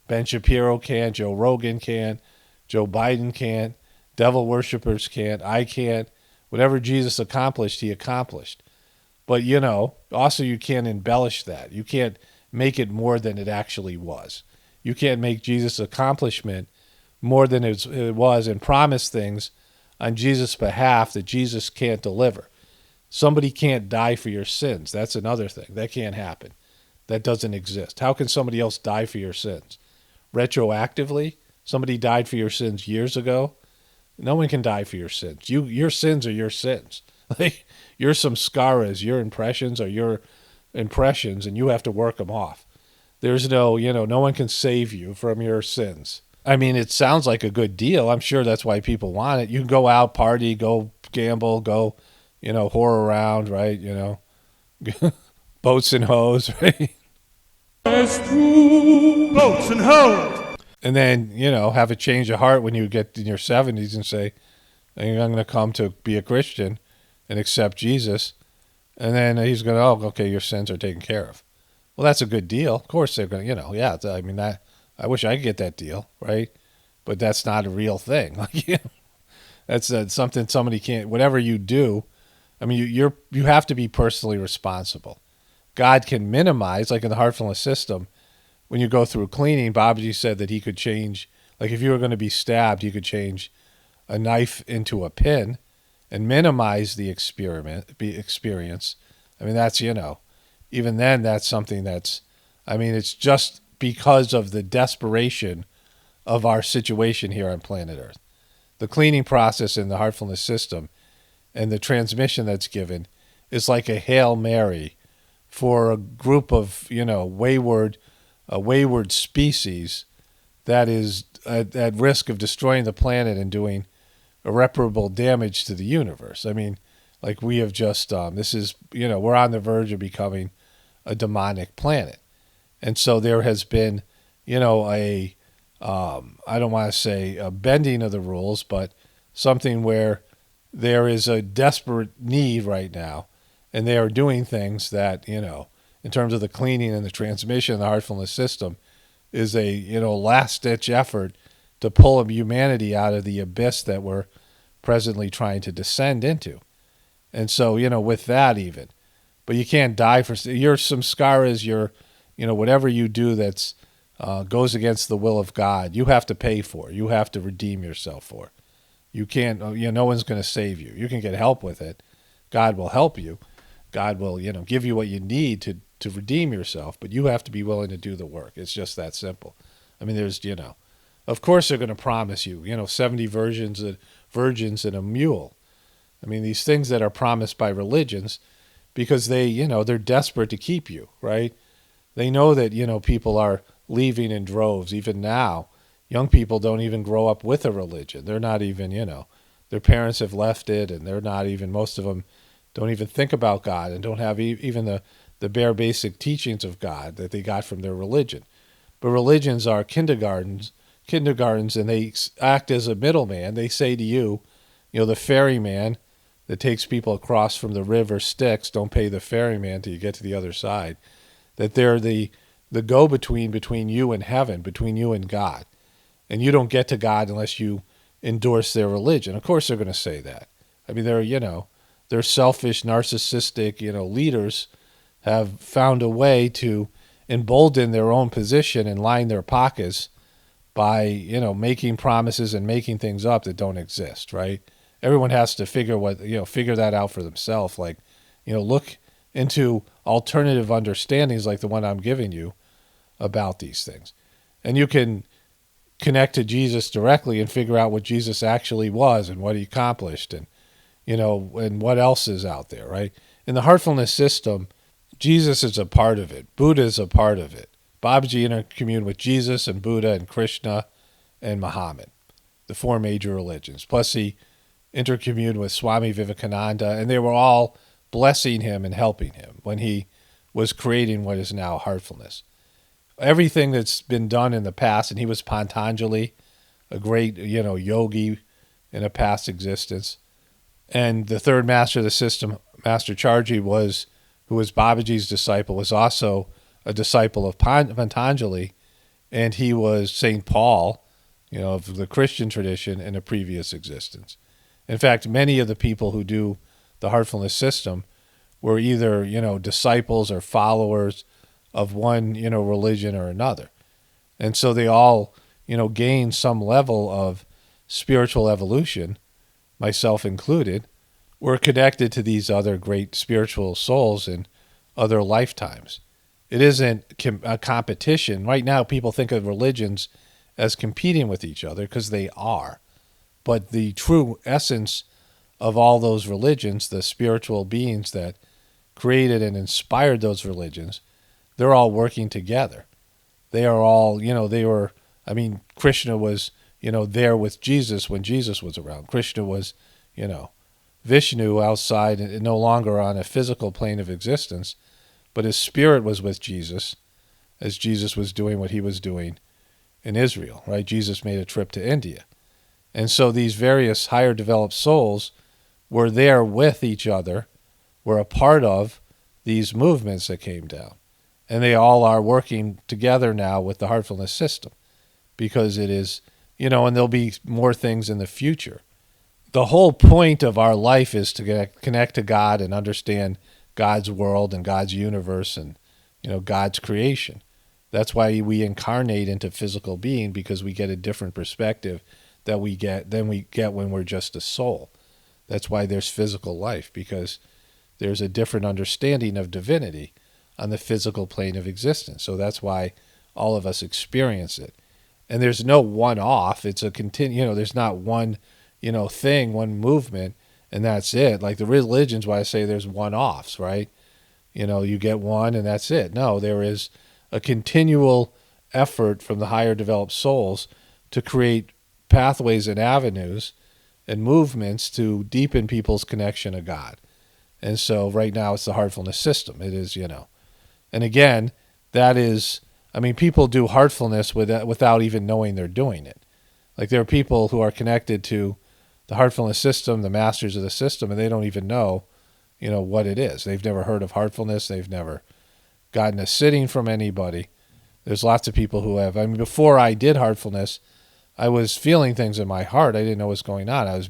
Ben Shapiro can't, Joe Rogan can't, Joe Biden can't, devil worshippers can't, I can't. Whatever Jesus accomplished, he accomplished. But, also you can't embellish that. You can't make it more than it actually was. You can't make Jesus' accomplishment more than it was and promise things on Jesus' behalf that Jesus can't deliver. Somebody can't die for your sins. That's another thing. That can't happen. That doesn't exist. How can somebody else die for your sins? Retroactively? Somebody died for your sins years ago? No one can die for your sins. Your sins are your sins. Like, your samskaras, your impressions are your impressions, and you have to work them off. There's no one can save you from your sins. I mean, it sounds like a good deal. I'm sure that's why people want it. You can go out, party, go gamble, go, whore around, right? Boats and hoes, right? There's two boats and hoes. And then, have a change of heart when you get in your 70s and say, I'm going to come to be a Christian and accept Jesus. And then he's going to, okay, your sins are taken care of. Well, that's a good deal. Of course they're going to, I wish I could get that deal, right? But that's not a real thing. That's something somebody can't, whatever you do, you have to be personally responsible. God can minimize, like in the heartfulness system, when you go through cleaning, Babaji said that he could change, like if you were going to be stabbed, you could change a knife into a pin and minimize the experience. That's, even then that's something that's, it's just because of the desperation of our situation here on planet Earth. The cleaning process in the heartfulness system and the transmission that's given is like a Hail Mary for a group of, wayward species that is at risk of destroying the planet and doing irreparable damage to the universe. Like we have just, this is, we're on the verge of becoming a demonic planet. And so there has been, I don't want to say a bending of the rules, but something where there is a desperate need right now, and they are doing things that, in terms of the cleaning and the transmission of the heartfulness system, is a, last-ditch effort to pull humanity out of the abyss that we're presently trying to descend into. And so, with that even, but you can't die for your samskaras, your, whatever you do that's goes against the will of God, you have to pay for. You have to redeem yourself for. You can't, no one's going to save you. You can get help with it. God will help you. God will, give you what you need to redeem yourself, but you have to be willing to do the work. It's just that simple. There's, of course they're going to promise you, 70 virgins and a mule. These things that are promised by religions, because they, they're desperate to keep you, right? They know that, people are leaving in droves. Even now, young people don't even grow up with a religion. They're not even, their parents have left it, and they're not even, most of them don't even think about God and don't have even the bare basic teachings of God that they got from their religion. But religions are kindergartens, and they act as a middleman. They say to you, the ferryman that takes people across from the river Styx, don't pay the ferryman till you get to the other side, that they're the go-between between you and heaven, between you and God. And you don't get to God unless you endorse their religion. Of course they're going to say that. They're selfish, narcissistic, leaders have found a way to embolden their own position and line their pockets by, making promises and making things up that don't exist, right? Everyone has to figure that out for themselves. Like, look into alternative understandings like the one I'm giving you about these things. And you can connect to Jesus directly and figure out what Jesus actually was and what he accomplished and, and what else is out there, right? In the heartfulness system, Jesus is a part of it. Buddha is a part of it. Babaji intercommuned with Jesus and Buddha and Krishna and Muhammad, the four major religions. Plus he intercommuned with Swami Vivekananda, and they were all blessing him and helping him when he was creating what is now heartfulness. Everything that's been done in the past, and he was Patanjali, a great, yogi in a past existence. And the third master of the system, Master Charji who was Babaji's disciple, was also a disciple of Patanjali, and he was St. Paul, of the Christian tradition in a previous existence. In fact, many of the people who do the heartfulness system were either, disciples or followers of one, religion or another. And so they all, gain some level of spiritual evolution, myself included. We're connected to these other great spiritual souls in other lifetimes. It isn't a competition. Right now, people think of religions as competing with each other because they are. But the true essence of all those religions, the spiritual beings that created and inspired those religions, they're all working together. They are all, Krishna was, there with Jesus when Jesus was around. Krishna was, Vishnu outside and no longer on a physical plane of existence, but his spirit was with Jesus as Jesus was doing what he was doing in Israel, right? Jesus made a trip to India. And so these various higher developed souls were there with each other, were a part of these movements that came down. And they all are working together now with the heartfulness system because it is, and there'll be more things in the future. The whole point of our life is to connect to God and understand God's world and God's universe and, God's creation. That's why we incarnate into physical being, because we get a different perspective than we get when we're just a soul. That's why there's physical life, because there's a different understanding of divinity on the physical plane of existence. So that's why all of us experience it. And there's no one-off. It's a there's not one, thing, one movement, and that's it. Like the religions, why I say there's one-offs, right? You get one and that's it. No, there is a continual effort from the higher developed souls to create pathways and avenues and movements to deepen people's connection to God. And so right now it's the heartfulness system. It is, and again, that is, people do heartfulness without even knowing they're doing it. Like there are people who are connected to the heartfulness system, the masters of the system, and they don't even know, what it is. They've never heard of heartfulness. They've never gotten a sitting from anybody. There's lots of people who have. Before I did heartfulness, I was feeling things in my heart. I didn't know what was going on.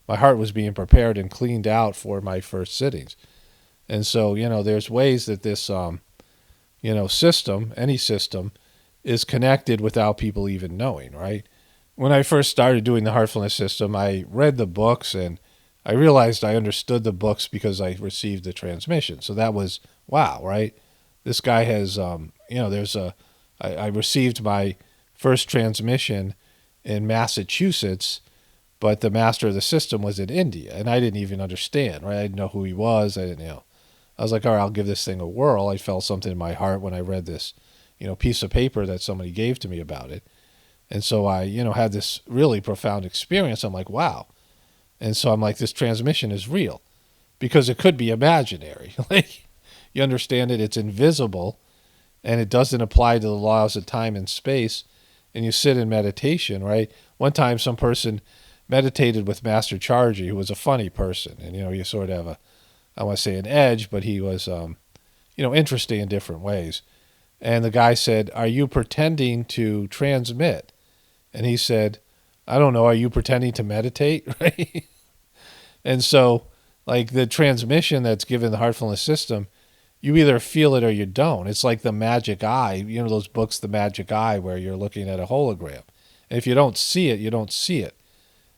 My heart was being prepared and cleaned out for my first sittings. And so, there's ways that this, system, any system, is connected without people even knowing, right? When I first started doing the heartfulness system, I read the books and I realized I understood the books because I received the transmission. So that was, wow, right? This guy has, I received my first transmission in Massachusetts, but the master of the system was in India, and I didn't even understand, right? I didn't know who he was. I was like, all right, I'll give this thing a whirl. I felt something in my heart when I read this, piece of paper that somebody gave to me about it. And so I, had this really profound experience. I'm like, wow. And so I'm like, this transmission is real because it could be imaginary. Like, you understand it, it's invisible, and it doesn't apply to the laws of time and space. And you sit in meditation, right? One time some person meditated with Master Charji, who was a funny person. And, you sort of have I want to say an edge, but he was, interesting in different ways. And the guy said, are you pretending to transmit? And he said, I don't know, are you pretending to meditate? Right? And so, like the transmission that's given the heartfulness system, you either feel it or you don't. It's like the magic eye, those books, The Magic Eye, where you're looking at a hologram. And if you don't see it, you don't see it.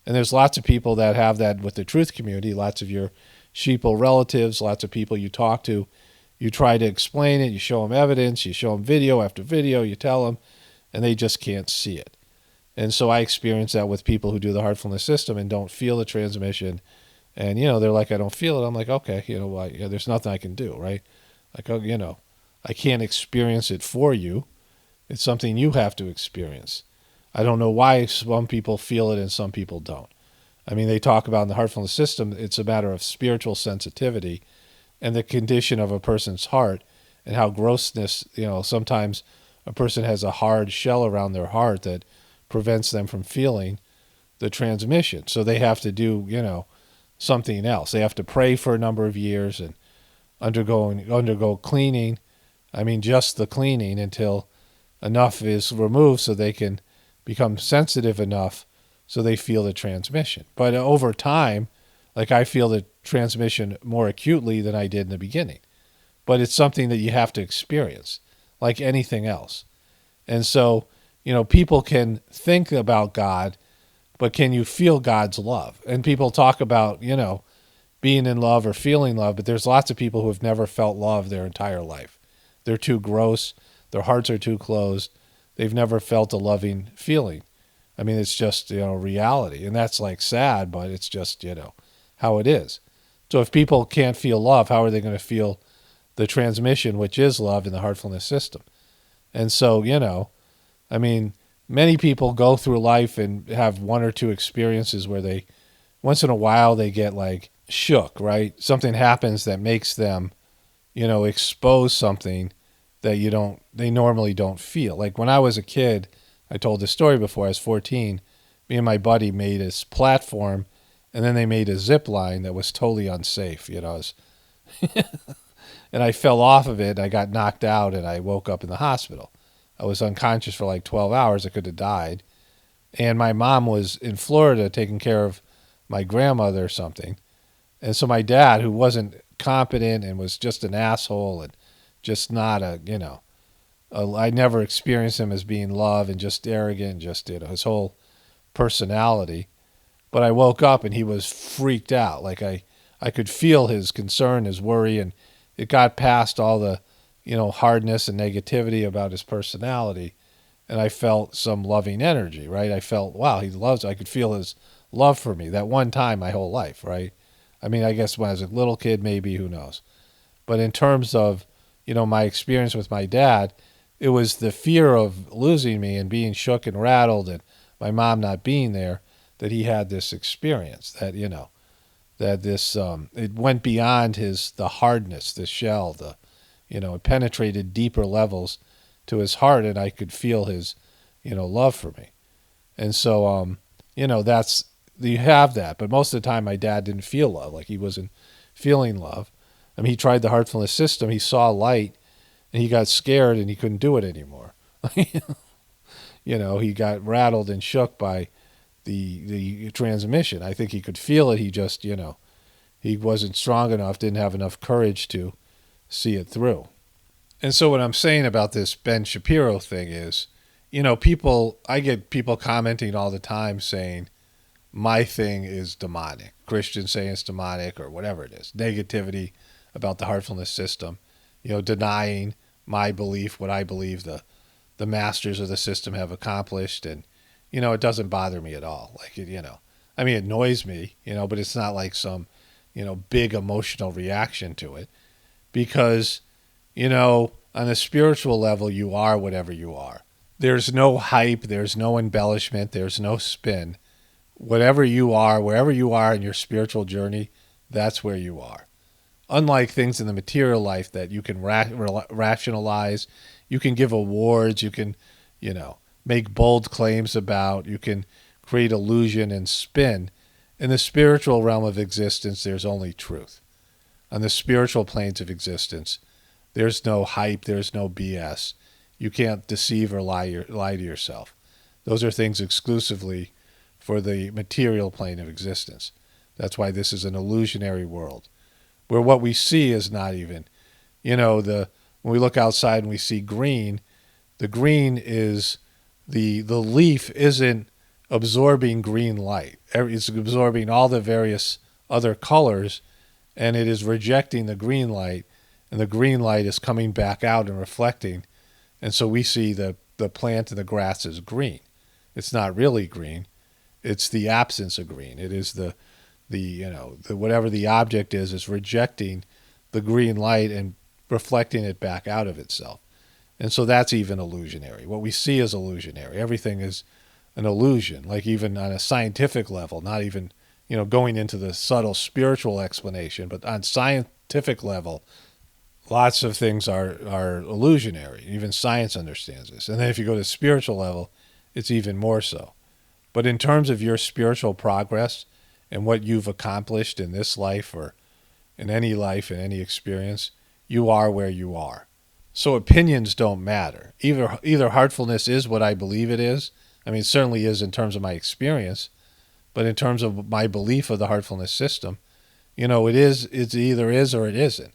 And there's lots of people that have that with the truth community, lots of your sheeple relatives, lots of people you talk to. You try to explain it, you show them evidence, you show them video after video, you tell them, and they just can't see it. And so I experience that with people who do the heartfulness system and don't feel the transmission. And, they're like, I don't feel it. I'm like, okay, there's nothing I can do, right? Like, I can't experience it for you. It's something you have to experience. I don't know why some people feel it and some people don't. They talk about in the heartfulness system, it's a matter of spiritual sensitivity and the condition of a person's heart and how grossness, sometimes a person has a hard shell around their heart that prevents them from feeling the transmission. So they have to do, something else. They have to pray for a number of years and undergo cleaning. I mean, just the cleaning until enough is removed so they can become sensitive enough so they feel the transmission. But over time, like I feel the transmission more acutely than I did in the beginning. But it's something that you have to experience, like anything else. And so, people can think about God, but can you feel God's love? And people talk about, being in love or feeling love, but there's lots of people who have never felt love their entire life. They're too gross. Their hearts are too closed. They've never felt a loving feeling. I mean, it's just, reality. And that's like sad, but it's just, how it is. So if people can't feel love, how are they going to feel the transmission, which is love in the heartfulness system? And so, many people go through life and have one or two experiences where they, once in a while, they get like shook, right? Something happens that makes them, expose something that they normally don't feel. Like when I was a kid, I told this story before, I was 14, me and my buddy made this platform, and then they made a zip line that was totally unsafe, and I fell off of it, I got knocked out, and I woke up in the hospital. I was unconscious for like 12 hours. I could have died. And my mom was in Florida taking care of my grandmother or something. And so my dad, who wasn't competent and was just an asshole and just not I never experienced him as being love and just arrogant, just, his whole personality. But I woke up and he was freaked out. Like I could feel his concern, his worry, and it got past all the, hardness and negativity about his personality. And I felt some loving energy, right? I felt, wow, I could feel his love for me that one time my whole life, right? I mean, I guess when I was a little kid, maybe, who knows? But in terms of, my experience with my dad, it was the fear of losing me and being shook and rattled and my mom not being there that he had this experience that, that this, it went beyond the hardness, the shell, it penetrated deeper levels to his heart, and I could feel his, love for me. And so, you have that. But most of the time, my dad didn't feel love. Like he wasn't feeling love. I mean, he tried the heartfulness system. He saw light, and he got scared, and he couldn't do it anymore. He got rattled and shook by the transmission. I think he could feel it. He just, he wasn't strong enough, didn't have enough courage to see it through. And so what I'm saying about this Ben Shapiro thing is, I get people commenting all the time saying, my thing is demonic. Christians saying it's demonic or whatever it is. Negativity about the heartfulness system, denying my belief, what I believe the masters of the system have accomplished. And, it doesn't bother me at all. Like, it annoys me, but it's not like some, big emotional reaction to it. Because, on a spiritual level, you are whatever you are. There's no hype. There's no embellishment. There's no spin. Whatever you are, wherever you are in your spiritual journey, that's where you are. Unlike things in the material life that you can rationalize, you can give awards, you can, make bold claims about, you can create illusion and spin. In the spiritual realm of existence, there's only truth. On the spiritual planes of existence, there's no hype, there's no BS. You can't deceive or lie to yourself. Those are things exclusively for the material plane of existence. That's why this is an illusionary world, where what we see is not even, when we look outside and we see green, the green is, the leaf isn't absorbing green light. It's absorbing all the various other colors, and it is rejecting the green light, and the green light is coming back out and reflecting. And so we see the plant and the grass is green. It's not really green. It's the absence of green. It is the whatever the object is rejecting the green light and reflecting it back out of itself. And so that's even illusionary. What we see is illusionary. Everything is an illusion, like even on a scientific level, not even, going into the subtle spiritual explanation, but on scientific level, lots of things are illusionary. Even science understands this. And then if you go to the spiritual level, it's even more so. But in terms of your spiritual progress and what you've accomplished in this life or in any experience, you are where you are. So opinions don't matter. Either heartfulness is what I believe it is. I mean, it certainly is in terms of my experience, but in terms of my belief of the heartfulness system, it either is or it isn't.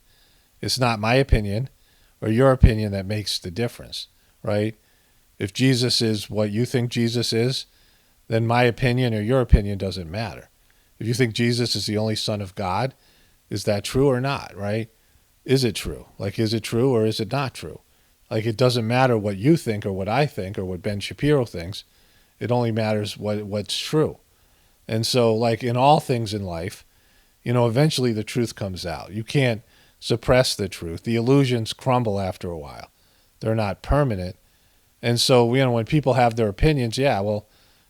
It's not my opinion or your opinion that makes the difference, right? If Jesus is what you think Jesus is, then my opinion or your opinion doesn't matter. If you think Jesus is the only Son of God, is that true or not, right? Is it true? Like, is it true or is it not true? Like, it doesn't matter what you think or what I think or what Ben Shapiro thinks. It only matters what's true. And so, like in all things in life, eventually the truth comes out. You can't suppress the truth. The illusions crumble after a while. They're not permanent. And so, when people have their opinions,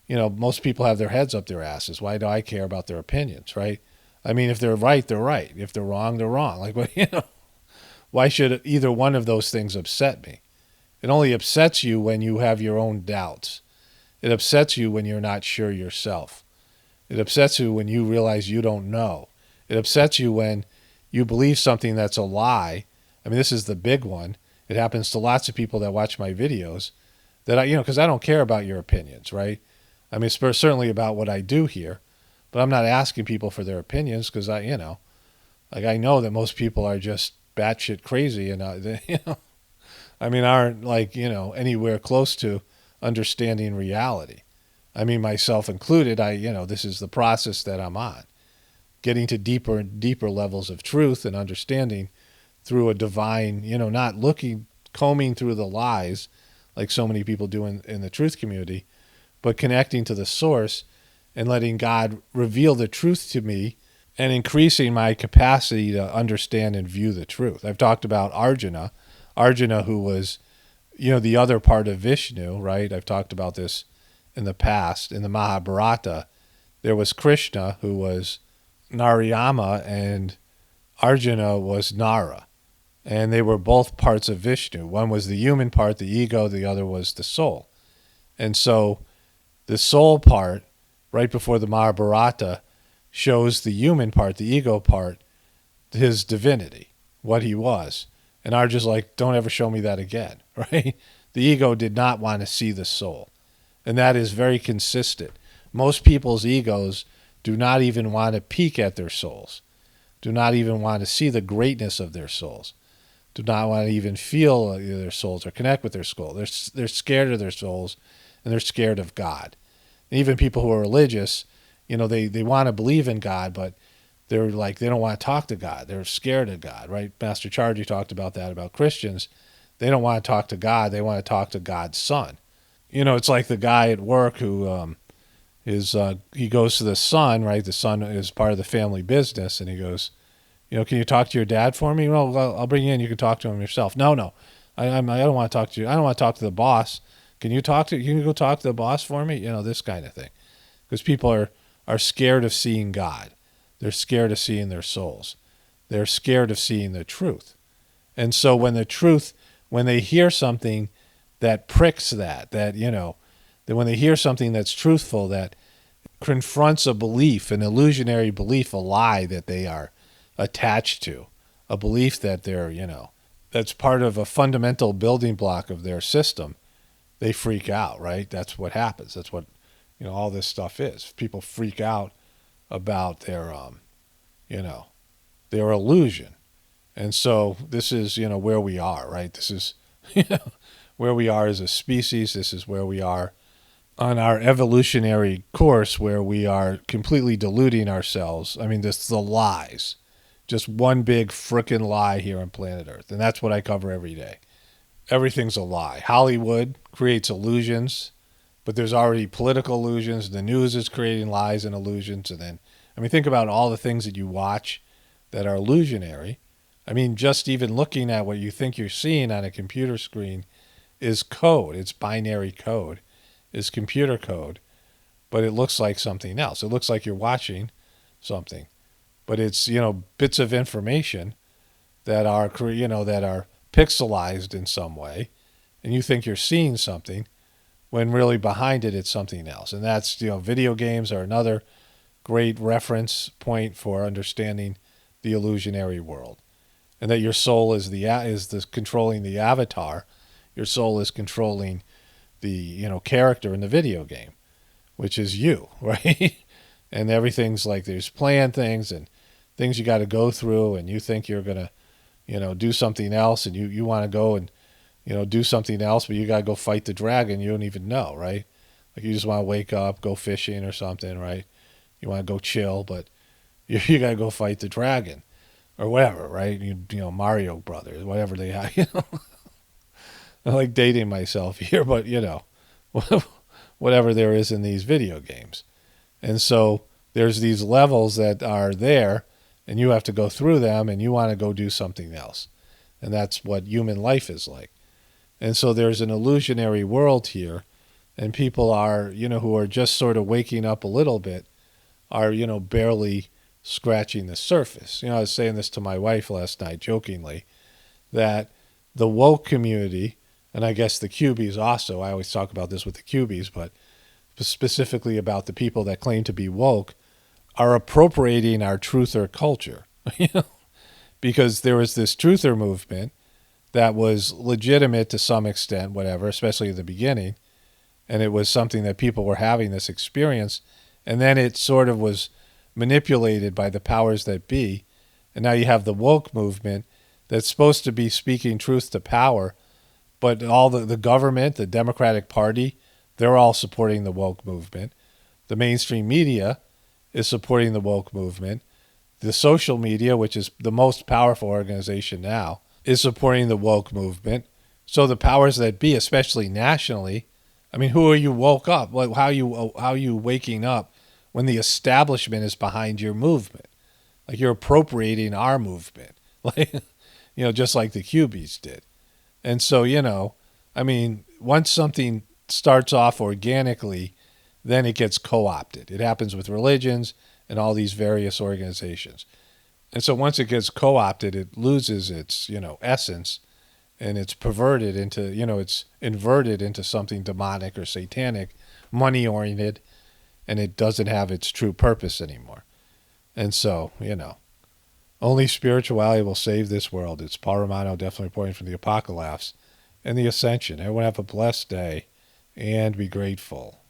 most people have their heads up their asses. Why do I care about their opinions, right? I mean, if they're right, they're right. If they're wrong, they're wrong. Like, why should either one of those things upset me? It only upsets you when you have your own doubts. It upsets you when you're not sure yourself. It upsets you when you realize you don't know. It upsets you when you believe something that's a lie. I mean, this is the big one. It happens to lots of people that watch my videos that because I don't care about your opinions, right? I mean, certainly about what I do here, but I'm not asking people for their opinions because I know that most people are just batshit crazy and aren't anywhere close to understanding reality. I mean, myself included, this is the process that I'm on, getting to deeper and deeper levels of truth and understanding through a divine, not combing through the lies like so many people do in the truth community, but connecting to the source and letting God reveal the truth to me and increasing my capacity to understand and view the truth. I've talked about Arjuna who was, the other part of Vishnu, right? I've talked about this in the past. In the Mahabharata, there was Krishna who was Narayama and Arjuna was Nara. And they were both parts of Vishnu. One was the human part, the ego, the other was the soul. And so the soul part, right before the Mahabharata, shows the human part, the ego part, his divinity, what he was. And Arjuna's like, don't ever show me that again, right? The ego did not want to see the soul. And that is very consistent. Most people's egos do not even want to peek at their souls, do not even want to see the greatness of their souls, do not want to even feel their souls or connect with their soul. They're scared of their souls and they're scared of God. And even people who are religious, they want to believe in God, but they're like, they don't want to talk to God. They're scared of God, right? Master Charji talked about that about Christians. They don't want to talk to God. They want to talk to God's son. It's like the guy at work who he goes to the son, right? The son is part of the family business, and he goes, can you talk to your dad for me? Well, I'll bring you in. You can talk to him yourself. No, I don't want to talk to you. I don't want to talk to the boss. Can you go talk to the boss for me? This kind of thing. Because people are scared of seeing God. They're scared of seeing their souls. They're scared of seeing the truth. And so when they hear something that pricks that when they hear something that's truthful, that confronts a belief, an illusionary belief, a lie that they are attached to, a belief that they're, that's part of a fundamental building block of their system, they freak out, right? That's what happens. That's what, all this stuff is. People freak out about their illusion. And so this is, where we are, right? This is, where we are as a species. This is where we are on our evolutionary course, where we are completely deluding ourselves. I mean, this the lies. Just one big frickin' lie here on planet Earth. And that's what I cover every day. Everything's a lie. Hollywood creates illusions, but there's already political illusions. The news is creating lies and illusions. And then, think about all the things that you watch that are illusionary. Just even looking at what you think you're seeing on a computer screen is code. It's binary code. It's computer code. But it looks like something else. It looks like you're watching something. But it's, bits of information that are, that are pixelized in some way. And you think you're seeing something when really behind it, it's something else. And that's, video games are another great reference point for understanding the illusionary world, and that your soul is the controlling the avatar. Your soul is controlling the character in the video game, which is you, right? And everything's like there's planned things and things you got to go through, and you think you're gonna do something else, and you want to go and do something else, but you got to go fight the dragon you don't even know, right? Like you just want to wake up, go fishing or something, right? You want to go chill, but you got to go fight the dragon or whatever, right? Mario Brothers, whatever they have, I like dating myself here, but whatever there is in these video games. And so there's these levels that are there, and you have to go through them, and you want to go do something else. And that's what human life is like. And so there's an illusionary world here, and people are, who are just sort of waking up a little bit, are, barely scratching the surface. I was saying this to my wife last night, jokingly, that the woke community, and I guess the cubies also, I always talk about this with the cubies, but specifically about the people that claim to be woke, are appropriating our truther culture, because there was this truther movement that was legitimate to some extent, whatever, especially at the beginning, and it was something that people were having this experience, and then it sort of was manipulated by the powers that be, and now you have the woke movement that's supposed to be speaking truth to power, but all the government, the Democratic Party, they're all supporting the woke movement. The mainstream media is supporting the woke movement. The social media, which is the most powerful organization now, is supporting the woke movement. So the powers that be, especially nationally, I mean, who are you woke up? Like, how are you waking up when the establishment is behind your movement? Like you're appropriating our movement, like just like the cubies did. And so I mean, once something starts off organically, then it gets co-opted. It happens with religions and all these various organizations. And so once it gets co-opted, it loses its, essence, and it's perverted into, it's inverted into something demonic or satanic, money-oriented, and it doesn't have its true purpose anymore. And so, only spirituality will save this world. It's Paul Romano, definitely reporting from the Apocalypse and the Ascension. Everyone have a blessed day and be grateful.